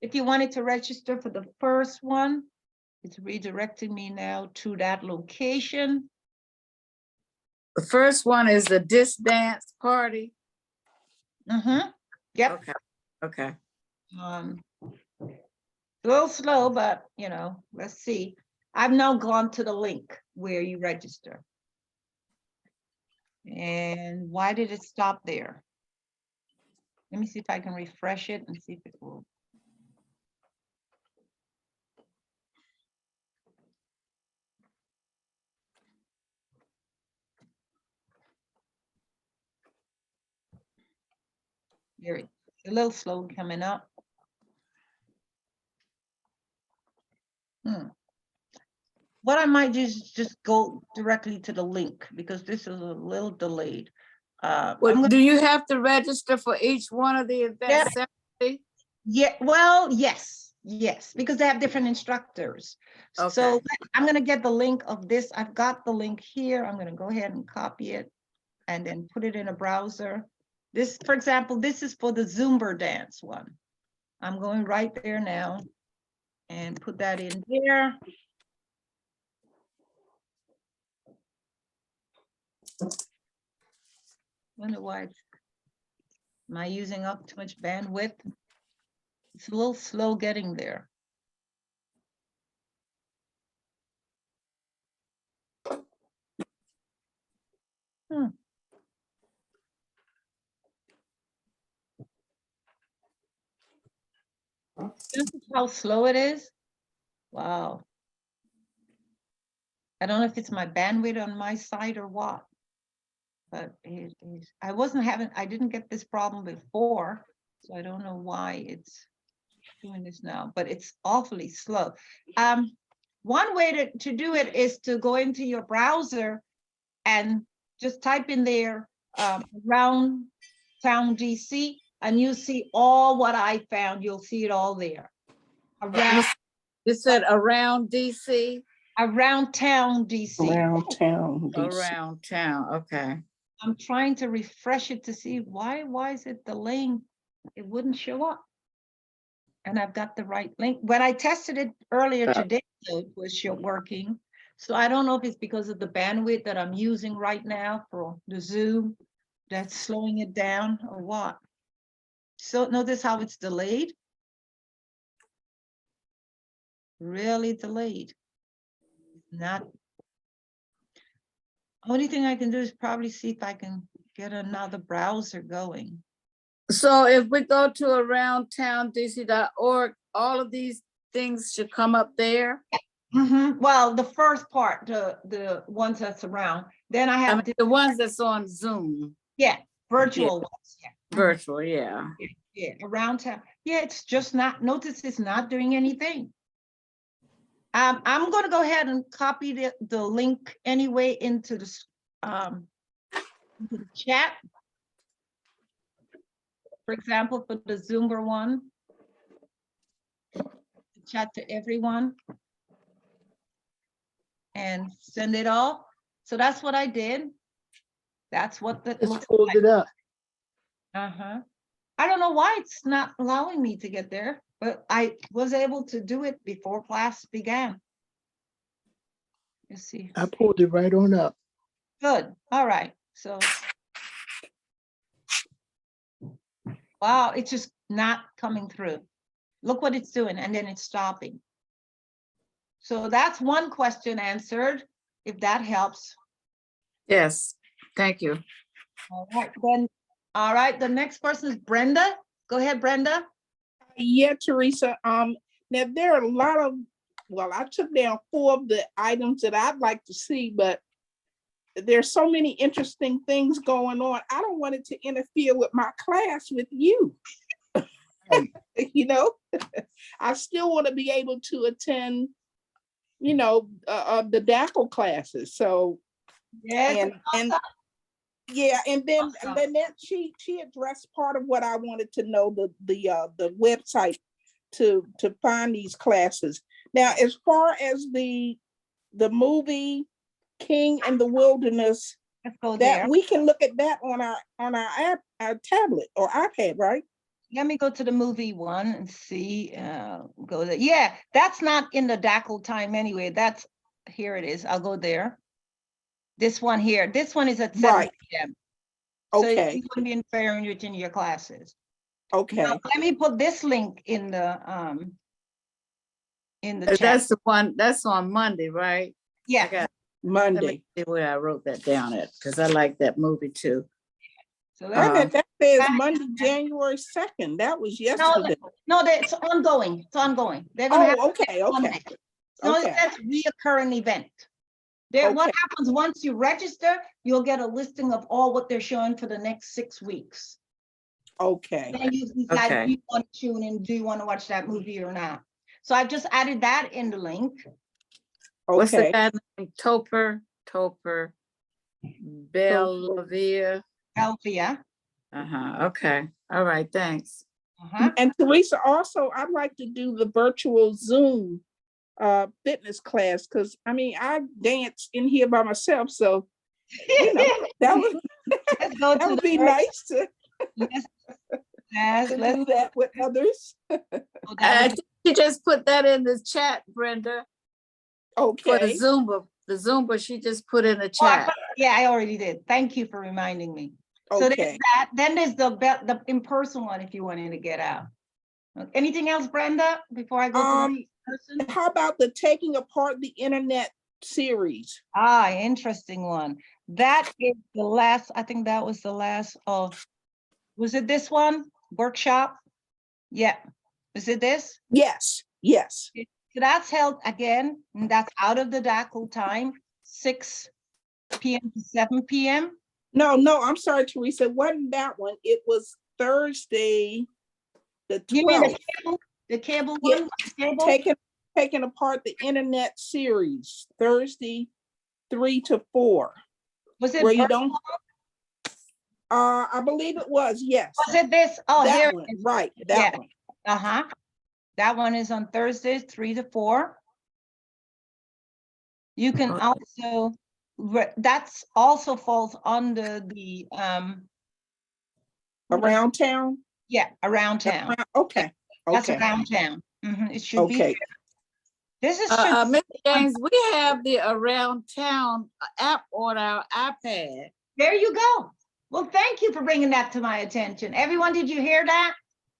If you wanted to register for the first one, it's redirecting me now to that location. The first one is the disc dance party. Yep. Okay. Okay. A little slow, but you know, let's see. I've now gone to the link where you register. And why did it stop there? Let me see if I can refresh it and see if it will. There it's a little slow coming up. What I might do is just go directly to the link because this is a little delayed. Well, do you have to register for each one of the events separately? Yeah, well, yes, because they have different instructors. So Okay. I'm gonna get the link of this. I've got the link here. I'm gonna go ahead and copy it and then put it in a browser. This, for example, this is for the Zumba dance one. I'm going right there now and put that in there. Wonder why am I using up too much bandwidth? It's a little slow getting there. This is how slow it is. Wow. I don't know if it's my bandwidth on my side or what, but it is. I didn't get this problem before, so I don't know why it's doing this now, but it's awfully slow. One way to do it is to go into your browser and just type in there Around Town DC, and you see all what I found. You'll see it all there. You said around DC? Around Town DC. Around town. DC. Around town, okay. I'm trying to refresh it to see why is it delaying? It wouldn't show up. And I've got the right link. When I tested it earlier today, it was working. So I don't know if it's because of the bandwidth that I'm using right now for the Zoom that's slowing it down or what. So notice how it's delayed. Really delayed. Not. Only thing I can do is probably see if I can get another browser going. So if we go to aroundtowndc.org, all of these things should come up there? Well, the first part, the ones that's around, then I have the ones that's on Zoom. Yeah, virtual ones. Yeah. Virtual, yeah. Yeah, around town. Yeah, it's just not, notice it's not doing anything. I'm going to go ahead and copy the link anyway into the chat. For example, for the Zumba one, chat to everyone and send it all. So that's what I did. That's what that looks like. It up. I don't know why it's not allowing me to get there, but I was able to do it before class began. Let's see. I pulled it right on up. Good. All right. So, wow, it's just not coming through. Look what it's doing, and then it's stopping. So that's one question answered, if that helps. Yes, thank you. All right, then. All right, the next person is Brenda. Go ahead, Brenda. Yeah, Teresa. Now there are a lot of, well, I took down 4 of the items that I'd like to see, but there's so many interesting things going on. I don't want it to interfere with my class with you. you know, I still want to be able to attend, the DACO classes. So, Yes. and yeah, and then Awesome. Lynette, she addressed part of what I wanted to know, the website to find these classes. Now, as far as the movie King and the Wilderness, Let's go there. that we can look at that on our app, our tablet or iPad, right? Let me go to the movie one and see, go there. Yeah, that's not in the DACO time anyway. That's, here it is. I'll go there. This one here, this one is at 7 Right. p.m. So Okay, you can be interfering in your classes. okay. Now, let me put this link in the chat. That's the one, that's on Monday, right? I Yeah, got, let Monday. me see where I wrote that down at, because I like that movie too. so Wait a let me, minute, that says Monday, January 2nd. That was yesterday. no, that's ongoing. It's ongoing. They're gonna have Oh, okay, okay, Monday. No, okay. that's reoccurring event. There, what Okay. happens once you register, you'll get a listing of all what they're showing for the next 6 weeks. Okay, Then you decide Okay. if you want to tune in, do you want to watch that movie or not? So I've just added that in the link. What's the okay. guy name? Topper Bellavia. Althea. Okay. All right, thanks. And Teresa, also, I'd like to do the virtual Zoom fitness class, because I dance in here by myself, so that would Let's go that to would the be first- nice to Yes, let's do that with others. go I down. think you just put that in the chat, Brenda, for the Okay, Zumba. The Zumba, she just put in the Oh, chat. yeah, I already did. Thank you for reminding me. So there's okay. that. Then there's the in-person one if you wanted to get out. Anything else, Brenda, before I go to the person? How about the Taking Apart the Internet series? Ah, interesting one. That is the last, I think that was the last of, was it this one? Workshop? Yeah. Is it this? Yes, yes. So that's held again, and that's out of the DACO time, 6 p.m. to 7 p.m. No, I'm sorry, Teresa. It wasn't that one. It was Thursday, the You mean 12th. the cable Yeah. one? The cable? Taking Apart the Internet series, Thursday, 3 to 4. Was it, Where you virtual? don't, I believe it was, yes. Was it this? Oh, here. That it one, is. right, Yeah. that one. Uh-huh. That one is on Thursdays, 3 to 4. You can Okay. also, that's also falls under the, Around town? yeah, around town. Okay, That's okay, around town. Mhm, it should be. okay. This is Mr. James, we have the Around Town app on our iPad. there you go. Well, thank you for bringing that to my attention. Everyone, did you hear that?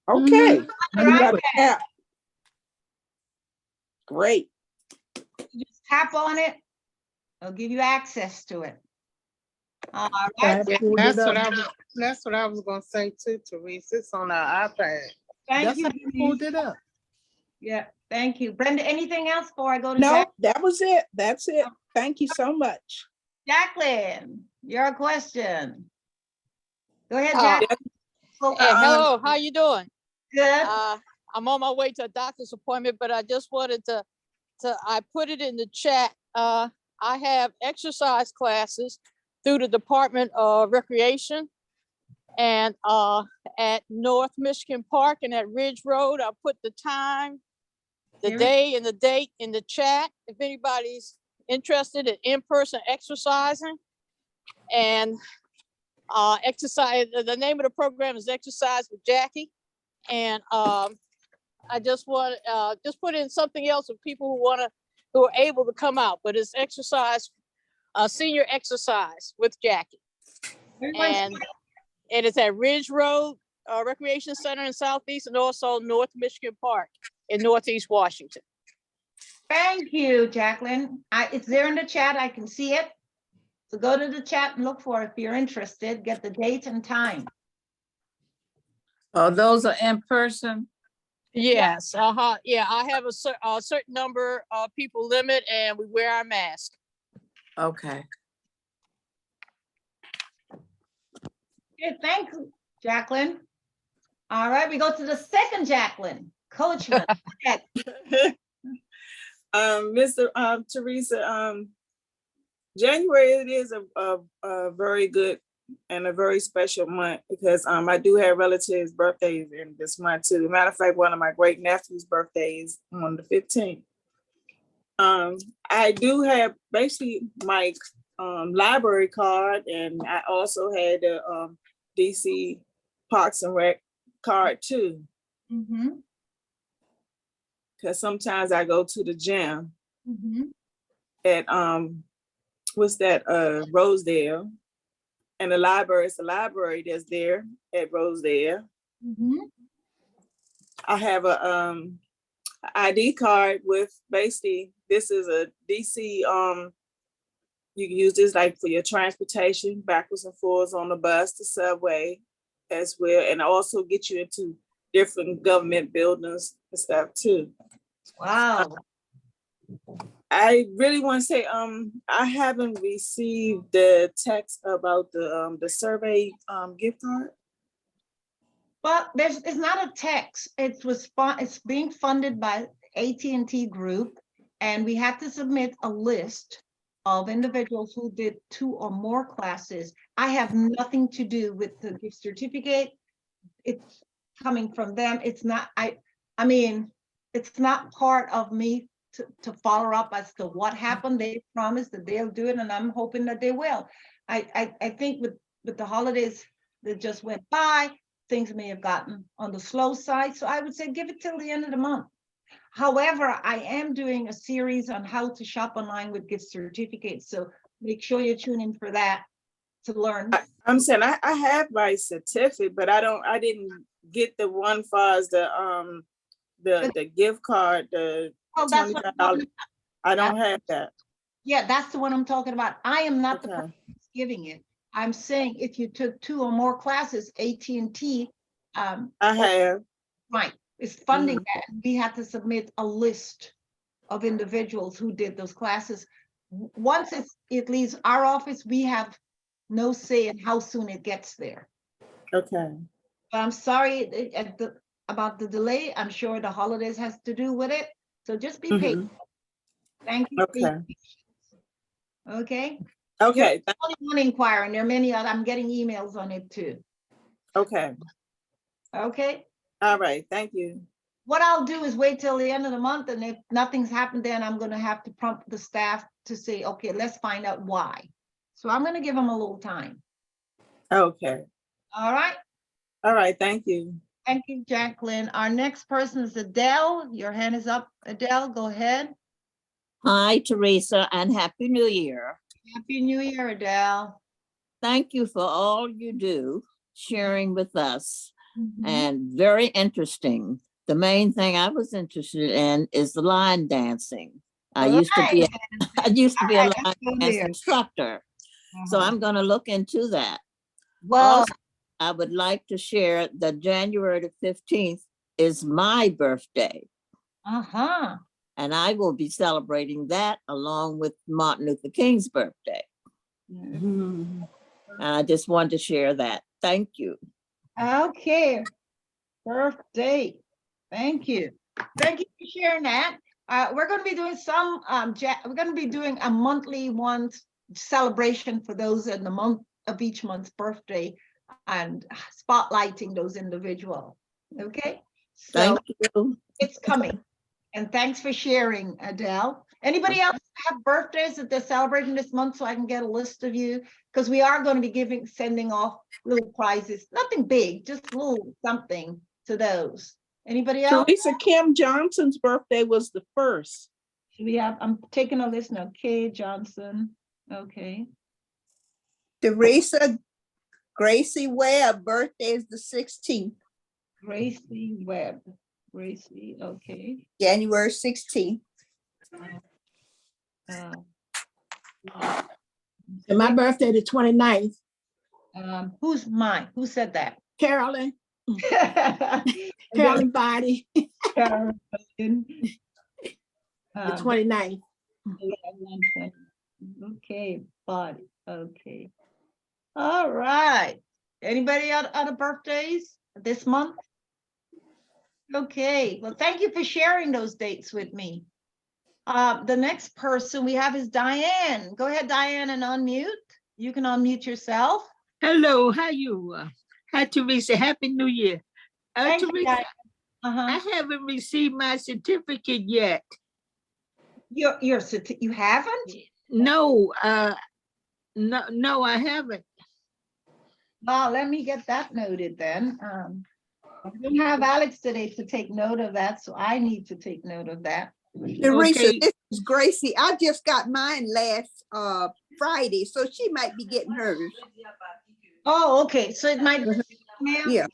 Okay. All You right. got the app. Great. You just tap on it. It'll give you access to it. All right. That's what I was gonna say too, Teresa. It's on our iPad. Thank That's you. how I pulled it up. Yeah, thank you. Brenda, anything else before I go to No, that was it. That's it. Thank you so much. Jacqueline? Your question. Go ahead, Uh, Jack. hello, how you doing? Good. I'm on my way to a doctor's appointment, but I just wanted to I put it in the chat. I have exercise classes through the Department of Recreation and at North Michigan Park and at Ridge Road. I put the time, the Here we- day and the date in the chat. If anybody's interested in person exercising and exercise, the name of the program is Exercise with Jackie. And I just want just put in something else for people who are able to come out, but it's exercise, senior exercise with Jackie. And it is at Ridge Road Recreation Center in Southeast and also North Michigan Park in Northeast Washington. Thank you, Jacqueline. It's there in the chat. I can see it. So go to the chat and look for it if you're interested. Get the date and time. Oh, those are in person? Yes, yeah, I have a certain number of people limit and we wear our mask. Okay. Okay, thank you, Jacqueline. All right, we go to the second Jacqueline, Coachman. Teresa, January it is a very good and a very special month because I do have relatives' birthdays in this month too. Matter of fact, one of my great nephew's birthday is on the 15th. I do have basically my library card, and I also had the DC Parks and Rec card too. Mm-hmm. Because sometimes I go to the gym Mm-hmm. at what's that, Rosedale, and the library is the library that's there at Rosedale. Mm-hmm. I have a ID card with basically, this is a DC, you can use this like for your transportation backwards and forwards on the bus, the subway as well, and also get you into different government buildings and stuff too. Wow. I really want to say, I haven't received the text about the survey gift card. Well, it's not a text. It's being funded by AT&T Group, and we had to submit a list of individuals who did 2 or more classes. I have nothing to do with the gift certificate. It's coming from them. It's not, I mean, it's not part of me to follow up as to what happened. They promised that they'll do it, and I'm hoping that they will. I think with the holidays that just went by, things may have gotten on the slow side. So I would say give it till the end of the month. However, I am doing a series on how to shop online with gift certificates. So make sure you tune in for that to learn. I'm saying I have my certificate, but I didn't get the one for us, the gift card, the Oh, that's what $25. I don't have that. Yeah, that's the one I'm talking about. I am not the Okay. person who's giving it. I'm saying if you took 2 or more classes, AT&T, I have. right, is funding that. We had to submit a list of individuals who did those classes. Once it leaves our office, we have no say in how soon it gets there. Okay. But I'm sorry about the delay. I'm sure the holidays has to do with it. So just be patient. Thank you. Okay. Okay. Okay. You're only one inquiry, and there are many other. I'm getting emails on it too. Okay. Okay. All right. Thank you. What I'll do is wait till the end of the month, and if nothing's happened, then I'm going to have to prompt the staff to say, okay, let's find out why. So I'm going to give them a little time. Okay. All right. All right. Thank you. Thank you, Jacqueline. Our next person is Adele. Your hand is up. Adele, go ahead. Hi, Teresa, and Happy New Year. Happy New Year, Adele. Thank you for all you do, sharing with us, Mhm. and very interesting. The main thing I was interested in is the line dancing. I All used to be a right, line let's go dance there. instructor, so Uh-huh. I'm going to look into that. Well, Also, I would like to share that January the 15th is my birthday, uh-huh. and I will be celebrating that along with Martin Luther King's birthday. And I just wanted to share that. Thank you. Okay. Birthday. Thank you. Thank you for sharing that. We're going to be doing we're going to be doing a monthly one celebration for those in the month of each month's birthday and spotlighting those individuals. Okay. So Thank you. it's coming. And thanks for sharing, Adele. Anybody else have birthdays that they're celebrating this month so I can get a list of you? Because we are going to be sending off little prizes, nothing big, just a little something to those. Anybody else? Teresa, Kim Johnson's birthday was the 1st. I'm taking a list now. Kay Johnson. Okay. Teresa Gracie Webb, birthday is the 16th. Gracie Webb. Gracie, okay. January 16th. And my birthday, the 29th. Who's mine? Who said that? Carolyn. Carolyn Body. Carolyn. The 29th. Okay, Body. Okay. All right. Anybody out of birthdays this month? Okay, well, thank you for sharing those dates with me. The next person we have is Diane. Go ahead, Diane, and unmute. You can unmute yourself. Hello, how you? Hi, Teresa. Happy New Year. Thank you, Teresa, Diane. I haven't received my certificate yet. You haven't? No, no, I haven't. Well, let me get that noted then. I didn't have Alex today to take note of that, so I need to take note of that. Teresa, Okay. this is Gracie. I just got mine last Friday, so she might be getting hers. Oh, okay, so it might be now? Yeah,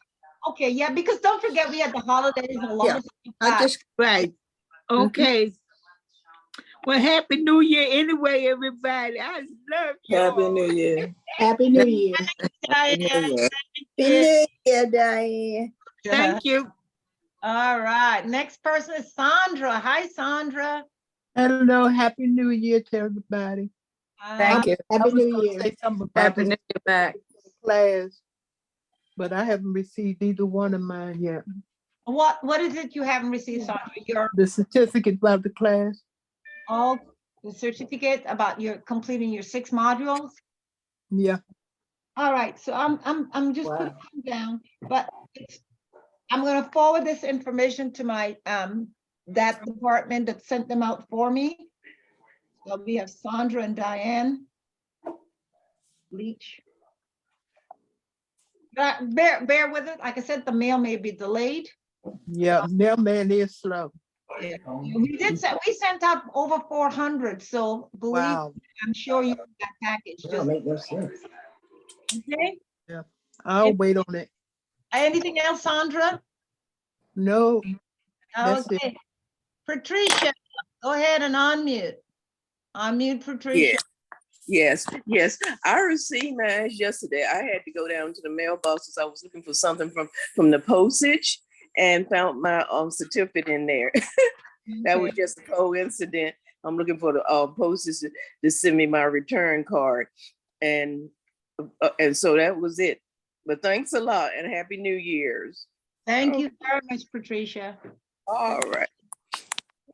Okay, yeah, because don't forget we had the holidays and a lot Yeah. of stuff. I just Right. Okay. Well, Happy New Year anyway, everybody. I love you. Happy New Year. Happy New Year. Happy New Year. Diane. Thank you. All right, next person is Sandra. Hi, Sandra. Hello, Happy New Year to everybody. Thank you. I Happy was New gonna Year. say something about Happy this New Year back. class, but I haven't received either one of mine yet. What is it you haven't received, Sandra? Your The certificate about the class. all the certificate about your completing your 6 modules? Yeah. All right, so I'm just putting them down, but I'm gonna forward this information to my that department that sent them out for me. So we have Sandra and Diane Leach. But bear with it. Like I said, the mail may be delayed. Yeah, mailman is slow. We sent out over 400, so believe Wow. I'm sure you got that package. That don't make no sense. Okay. Yeah, I'll wait on it. Anything else, Sandra? No, that's it. Okay. Patricia, go ahead and unmute. Unmute Patricia. Yes. I received mine yesterday. I had to go down to the mailbox because I was looking for something from the postage and found my certificate in there. That was just a coincidence. I'm looking for the postage to send me my return card, and so that was it. But thanks a lot and Happy New Year's. Thank you very much, Patricia. All right.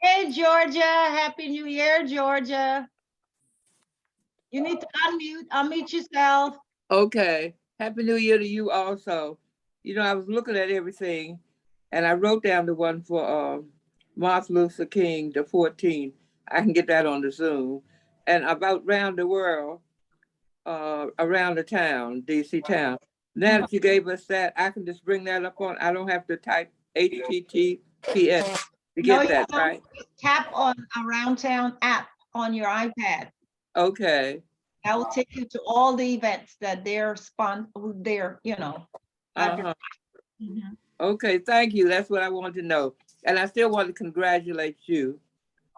Hey, Georgia, Happy New Year, Georgia. You need to unmute yourself. Okay, Happy New Year to you also. You know, I was looking at everything and I wrote down the one for Martin Luther King, the 14th. I can get that on the Zoom. And about round the world, around the town, DC town. Now that you gave us that, I can just bring that up on, I don't have to type HTTPS to get that, right? Tap on Around Town app on your iPad. Okay. That will take you to all the events that they're Okay, thank you. That's what I wanted to know. And I still want to congratulate you.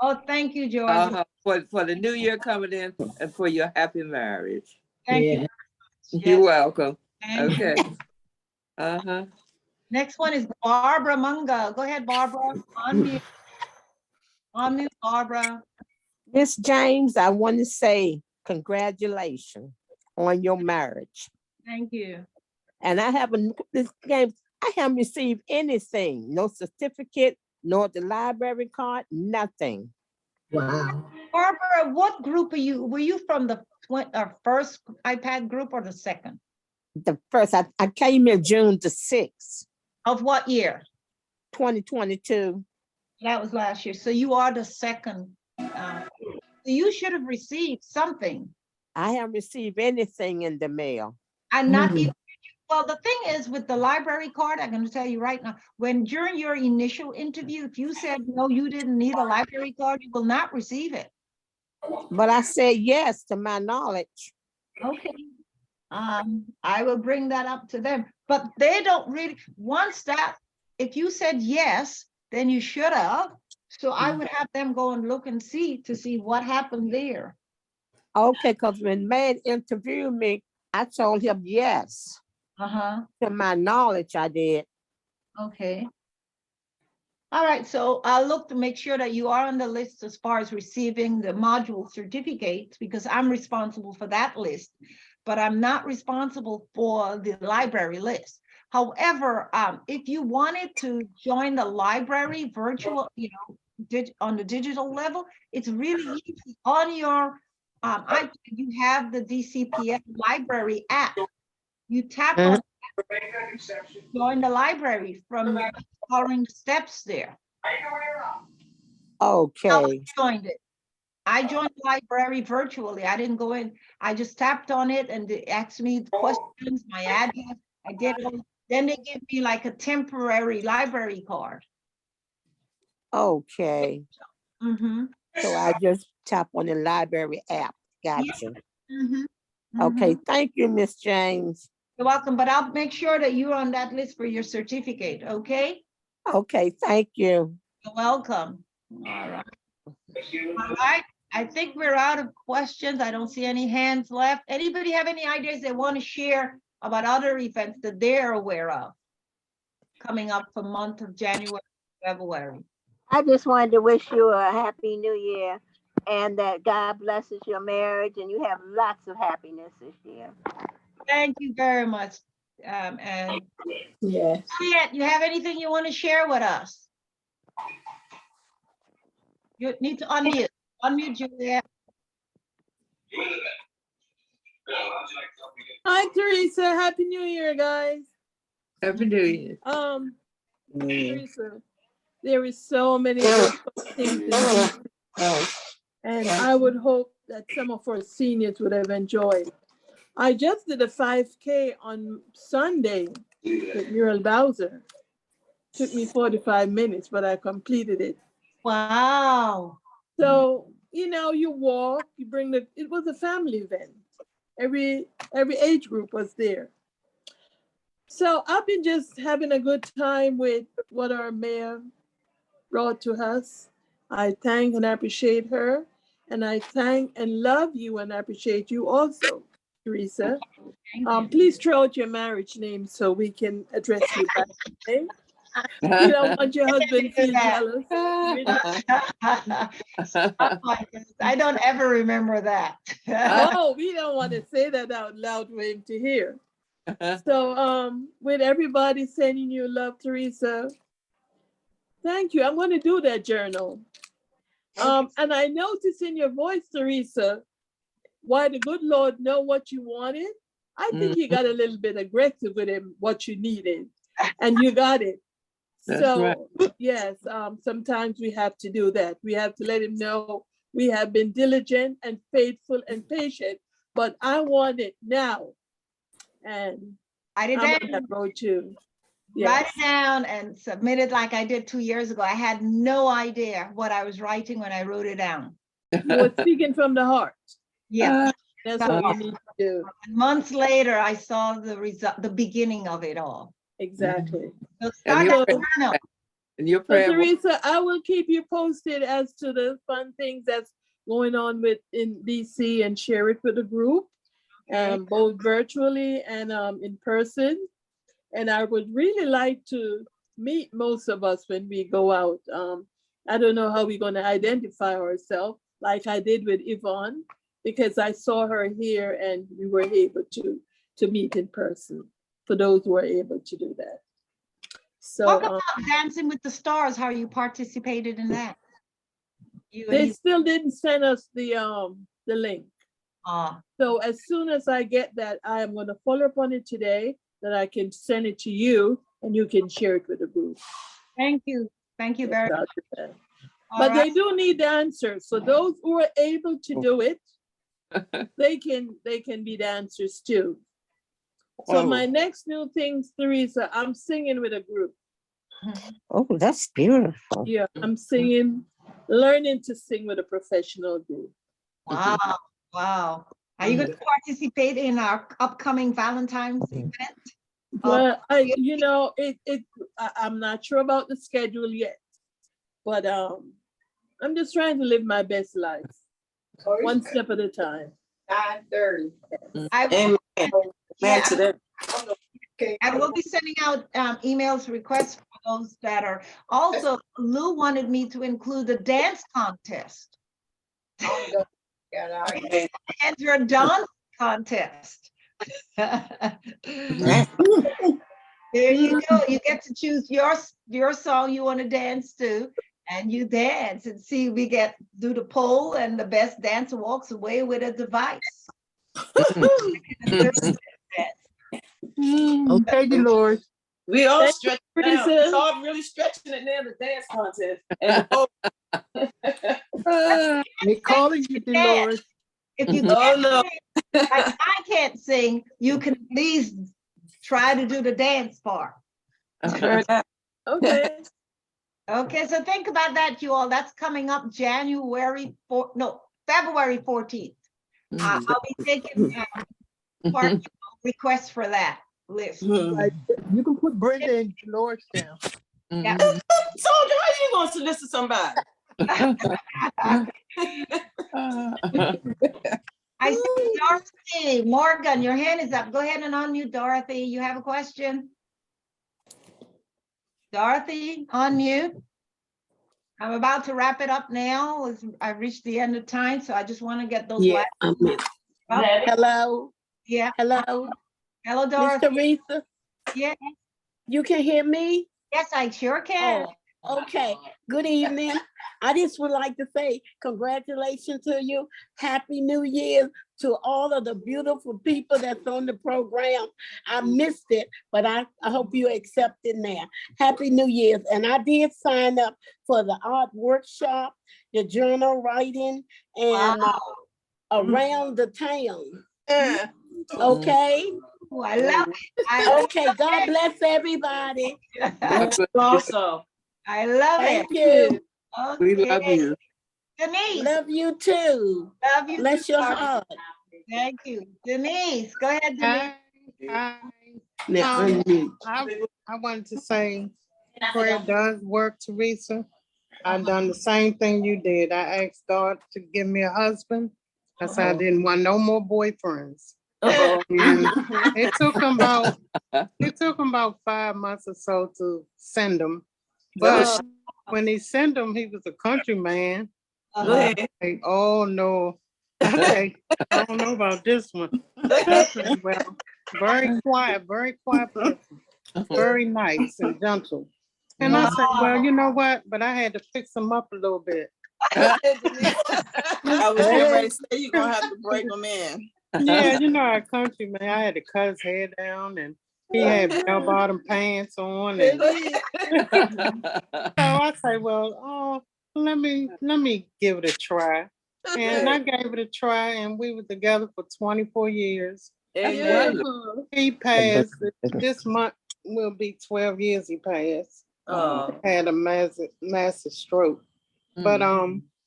Oh, thank you, Georgia. For the new year coming in and for your happy marriage. Thank you. You're welcome. Thank you. Okay. Next one is Barbara Munga. Go ahead, Barbara. Unmute. Unmute, Barbara. Miss James, I want to say congratulations on your marriage. Thank you. And I haven't received anything, no certificate, nor the library card, nothing. Wow. Barbara, what group are you? Were you from the first iPad group or the second? The first, I came in June the 6th. Of what year? 2022. That was last year. So you are the second. You should have received something. I haven't received anything in the mail. And not even, well, the thing is with the library card, I'm going to tell you right now, when during your initial interview, if you said no, you didn't need a library card, you will not receive it. But I said yes, to my knowledge. Okay. I will bring that up to them, but they don't really, if you said yes, then you should have. So I would have them go and look and see what happened there. Okay, because when man interviewed me, I told him yes. To my knowledge, I did. Okay. All right, so I'll look to make sure that you are on the list as far as receiving the module certificates, because I'm responsible for that list, but I'm not responsible for the library list. However, if you wanted to join the library virtual, on the digital level, it's really easy. On your iPad, you have the DCPS library app. You tap on join the library from following the steps there. Okay. Joined it. I joined the library virtually. I didn't go in. I just tapped on it and they asked me the questions, my address. I did it. Then they give me like a temporary library card. Okay. Mm-hmm. So I just tap on the library app. Gotcha. Mm-hmm. Okay. Thank you, Miss James. You're welcome, but I'll make sure that you're on that list for your certificate, okay? Okay. Thank you. You're welcome. All right. All right. I think we're out of questions. I don't see any hands left. Anybody have any ideas they want to share about other events that they're aware of coming up for month of January, February? I just wanted to wish you a happy new year and that God blesses your marriage and you have lots of happiness this year. Thank you very much. And Yeah. Juliet, you have anything you want to share with us? You need to unmute. Unmute, Juliet. Hi, Teresa. Happy New Year, guys. Happy New Year. Teresa, there is so many good things in this, and I would hope that some of our seniors would have enjoyed. I just did a 5K on Sunday with Muriel Bowser. Took me 45 minutes, but I completed it. Wow. So, you walk, you bring it was a family event. Every age group was there. So I've been just having a good time with what our mayor brought to us. I thank and appreciate her. And I thank and love you and appreciate you also, Teresa. Please throw out your marriage name so we can address you back. Okay? You don't want your husband to feel jealous. I don't ever remember that. Oh, we don't want to say that out loud for him to hear. So with everybody sending you love, Teresa, thank you. I'm going to do that journal. And I noticed in your voice, Teresa, why the good Lord know what you wanted. I think you got a little bit aggressive with him, what you needed, and you got it. That's so right. Yes, sometimes we have to do that. We have to let him know we have been diligent and faithful and patient, but I want it now. And I did I'm that. on that road too. Write it down and submit it like I did 2 years ago. I had no idea what I was writing when I wrote it down. You were speaking from the heart. Yeah. That's what you need to do. Months later, I saw the result, the beginning of it all. Exactly. So start that journal. And your So prayer. Teresa, I will keep you posted as to the fun things that's going on in DC and share it with the group, both virtually and in person. And I would really like to meet most of us when we go out. I don't know how we're going to identify ourselves, like I did with Yvonne, because I saw her here and we were able to meet in person, for those who are able to do that. So talk about Dancing with the Stars, how you participated in that. They still didn't send us the link. So as soon as I get that, I am going to follow up on it today, that I can send it to you and you can share it with the group. Thank you. Thank you very much. But they do need the answers. So those who are able to do it, they can be the answers too. So my next new things, Teresa, I'm singing with a group. Oh, that's beautiful. Yeah, I'm singing, learning to sing with a professional group. Wow, wow. Are you going to participate in our upcoming Valentine's event? Well, I'm not sure about the schedule yet, but I'm just trying to live my best life, one step at a time. 9:30. I will be sending out emails, requests for those that are. Also, Lou wanted me to include the dance contest. Enter a dance contest. There you go. You get to choose your song you want to dance to, and you dance and see. We do the poll, and the best dancer walks away with a device. Okay, Dolores. We all Thank stretch you, it now. Princess. We all really stretching it now, the dance contest. And the poll. They calling you, Dolores. If you Oh, can't no. sing, like I can't sing, you can at least try to do the dance part. Okay. Okay, so think about that, you all. That's coming up February 14th. I'll be taking requests for that list. Like, you can put Brenda and Dolores down. Yeah. Soldier, how you gonna solicit somebody? I see Dorothy Morgan, your hand is up. Go ahead and unmute, Dorothy. You have a question? Dorothy, unmute. I'm about to wrap it up now. I've reached the end of time, so I just want to get those last. Hello. Yeah. Hello. Hello, Miss Dorothy. Teresa. Yeah. You can hear me? Yes, I sure can. Oh, okay. Good evening. I just would like to say congratulations to you. Happy New Year to all of the beautiful people that's on the program. I missed it, but I hope you accept it now. Happy New Year. And I did sign up for the art workshop, the journal writing, and around the town. Okay. Oh, I love it. Okay, God bless everybody. Also, I love Thank it. you. We love Okay. you. Denise. Love you too. Love you. Bless too, your Dorothy. heart. Thank you. Denise, go ahead, Denise. Hi. Now, I wanted to say prayer does work, Teresa. I've done the same thing you did. I asked God to give me a husband. I said I didn't want no more boyfriends. And it took him about 5 months or so to send them. But when he sent them, he was a country man. Like, oh no. Okay, I don't know about this one. Well, very quiet person. Very nice and gentle. And I said, well, you know what? But I had to fix him up a little bit. I was getting ready to say you're gonna have to break them in. Yeah, you know, our country man, I had to cut his hair down and he had bell-bottom pants on. And so I say, well, let me give it a try. And I gave it a try and we were together for 24 years. And he passed. This month will be 12 years he passed. Had a massive stroke. But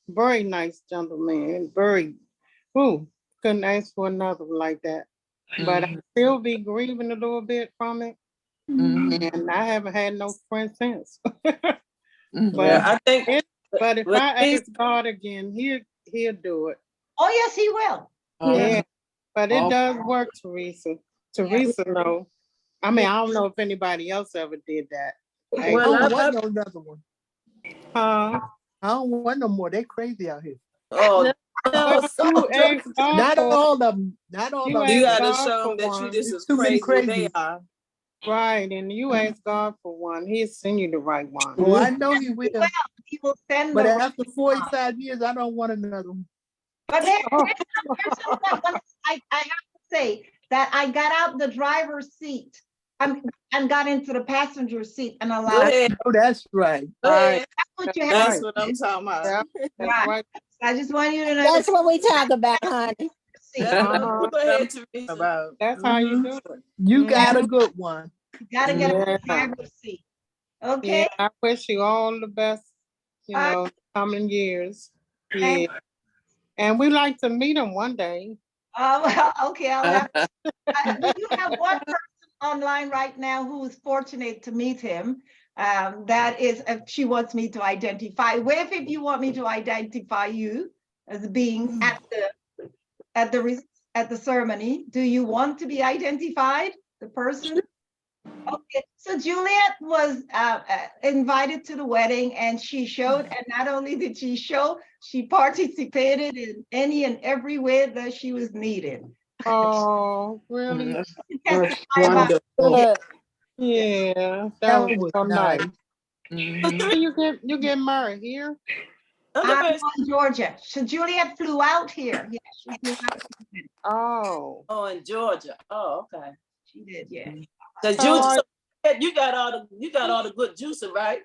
very nice gentleman. Very, couldn't ask for another one like that. But I still be grieving a little bit from it. And I haven't had no friends since. But I think but if I ask God again, he'll do it. Oh, yes, he will. Yeah. But it does work, Teresa. Teresa, no. I mean, I don't know if anybody else ever did that. Well, I don't want no another one. I don't want no more. They crazy out here. Oh, not all of them. Not all of them. You gotta show them that you just as crazy as they are. Right, and you ask God for one, he'll send you the right one. Oh, I know he will. He will send but the after 45 years, I don't want another one. But here's something I have to say, that I got out the driver's seat and got into the passenger seat and allowed. Oh, that's right. That's what you have. That's what I'm talking about. Right. I just want you to know. That's what we talk about, honey. Go ahead, Teresa. That's how you do it. You got a good one. You gotta get the driver's seat. Okay. Yeah, I wish you all the best, coming years. Yeah. And we like to meet him one day. Okay, I'll have to. We do have one person online right now who is fortunate to meet him. That is, she wants me to identify. Wave if you want me to identify you as being at the ceremony. Do you want to be identified, the person? Okay, so Juliet was invited to the wedding and she showed, and not only did she show, she participated in any and every way that she was needed. Oh, really? Yeah, that That was was so nice. nice. Mhm. You get married here? I'm from Georgia. So Juliet flew out here. Yeah, she flew out. Oh. Oh, in Georgia. Oh, okay. She did, yeah. The So juice, are- you got all the good juicing, right?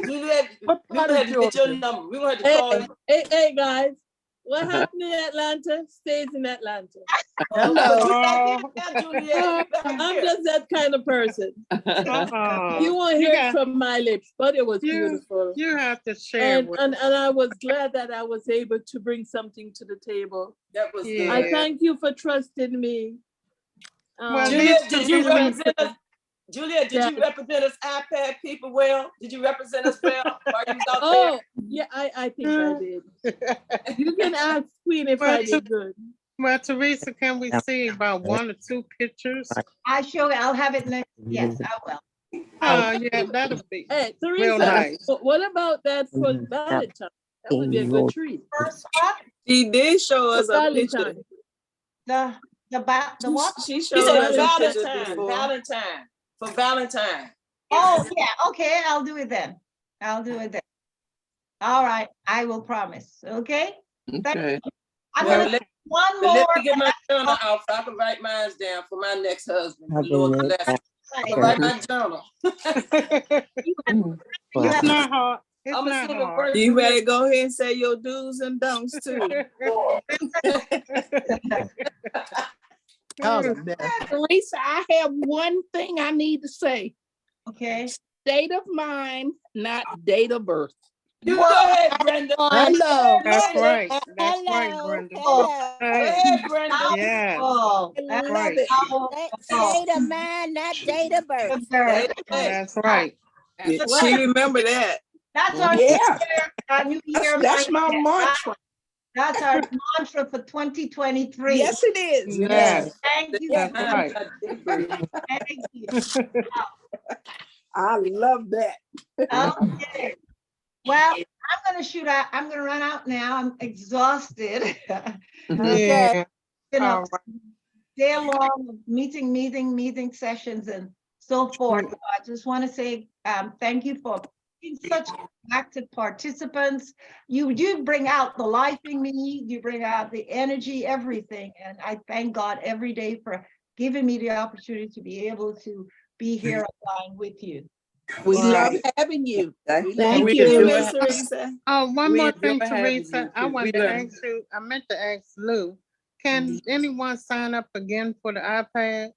Juliet, What we part gonna of have to get your Georgia? number. We gonna have to call you. Hey, guys, what happened in Atlanta stays in Atlanta. Hello. Juliet, I'm just that kind of person. Uh-uh. You won't hear it from my lips, but it was beautiful. You have to share And, with and I was glad that I was able to bring something to the table. That was good. I thank you for trusting me. Juliet, did you represent us? Juliet, did you represent us iPad people well? Did you represent us well while you was out there? Yeah, I think I did. You can ask Queen if I did good. Well, Teresa, can we see about 1 or 2 pictures? I'll have it next. Yes, I will. Oh, yeah, that'll be Hey, real Teresa, nice. what about that for Valentine? That would be a good treat. First what? She did show us a picture. Valentine. The what? She showed said us a picture Valentine. before. Valentine. For Valentine. Oh, yeah, okay, I'll do it then. I'll do it then. All right, I will promise, okay? Thank Okay. you. I'm Well, gonna let- one But more. let me get my journal out so I can write mine down for my next husband. The Lord bless him. I can write my journal. It's not hard. It's I'm not hard. You better go ahead and say your do's and don'ts too. Teresa, I have one thing I need to say. Okay. State of mind, not date of birth. You go ahead, Brenda. Hello. That's right. That's right, Brenda. Go ahead, Brenda. Yeah. Oh, That's right. State of mind, not date of birth. That's right. She remember that. That's our new year. That's my mindset. mantra. That's our mantra for 2023. Yes, it is. Yes. Thank you. That's right. Thank you. I love that. Okay. Well, I'm gonna run out now. I'm exhausted. Yeah. You know, All right. day long of meeting sessions and so forth. So I just want to say thank you for being such active participants. You do bring out the life in me, you bring out the energy, everything. And I thank God every day for giving me the opportunity to be able to be here online with you. We love Right. having you. Thank We you, enjoy Miss Teresa. Oh, one We more enjoy thing, having Teresa. you, I too. wanted We to love ask you, I meant to ask Lou, can Mm-hmm. anyone sign up again for the iPad?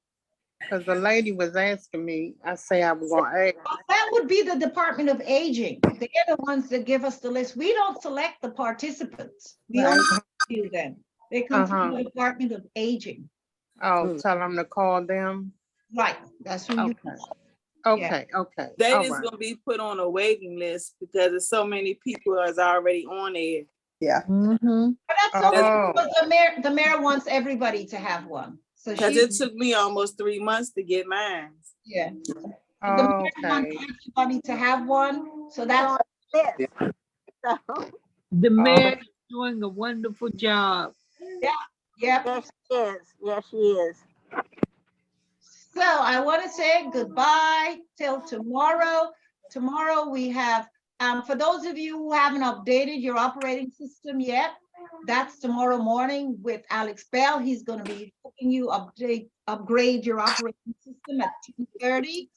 Because the lady was asking me, I say I was gonna ask. That would be the Department of Aging. They're the ones that give us the list. We don't select the participants. We only do them. They come from the Department of Aging. Oh, tell them to call them? Right, that's who you. Okay, okay. They all is right. gonna be put on a waiting list because there's so many people is already on there. Yeah. Mm-hmm. But that's okay, because the mayor wants everybody to have one. So Because it took me almost 3 months to get mine. Yeah. The mayor wants everybody to have one, so that's. The mayor is doing a wonderful job. Yeah, yeah. Yes, she is. Yes, she is. So I want to say goodbye till tomorrow. Tomorrow we have, for those of you who haven't updated your operating system yet, that's tomorrow morning with Alex Bell. He's going to be helping you upgrade your operating system at 2:30.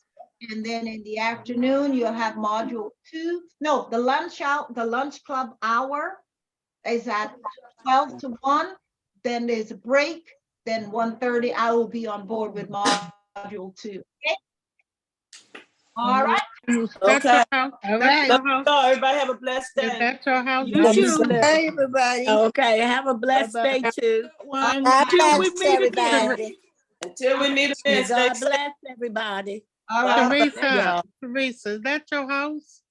And then in the afternoon, you'll have module 2. No, the lunch club hour is at 12 to 1. Then there's a break. Then 1:30, I will be on board with module 2. Okay. All right. Okay. All right. Everybody have a blessed day. Is that your house? You too. Hey, everybody. Okay, have a blessed day too. One, God two, bless we meet again. everybody. Until we meet May again. stay God safe. bless everybody. All right. Teresa, is that your house?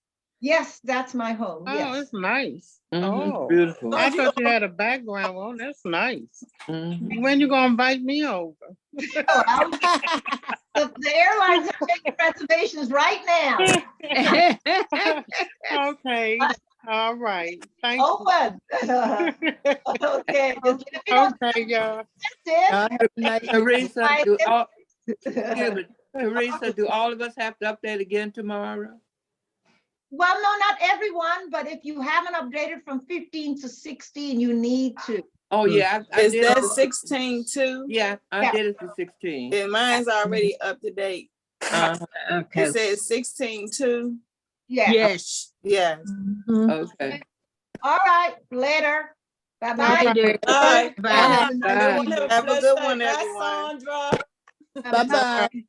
Yes, that's my home. Oh, Yes. it's nice. Mhm, Oh, beautiful. I thought you had a background. Oh, that's nice. Mhm. When you gonna invite me over? The airlines are taking reservations right now. Okay. All right. Thank Open. Okay. you. Okay, y'all. Have a nice Teresa, Bye. you all, Excuse me, Teresa, do all of us have to update again tomorrow? Well, no, not everyone, but if you haven't updated from 15 to 16, you need to. Oh, yeah. I Is did that it. 16 too? Yeah, I Yeah. did it for 16. And mine's already up to date. Okay. It says 16 too. Yeah. Yes. Yes. Okay. All right, later. Bye-bye. Later. Bye. Bye. Have a good one, everyone. Bye, Sandra. Bye-bye.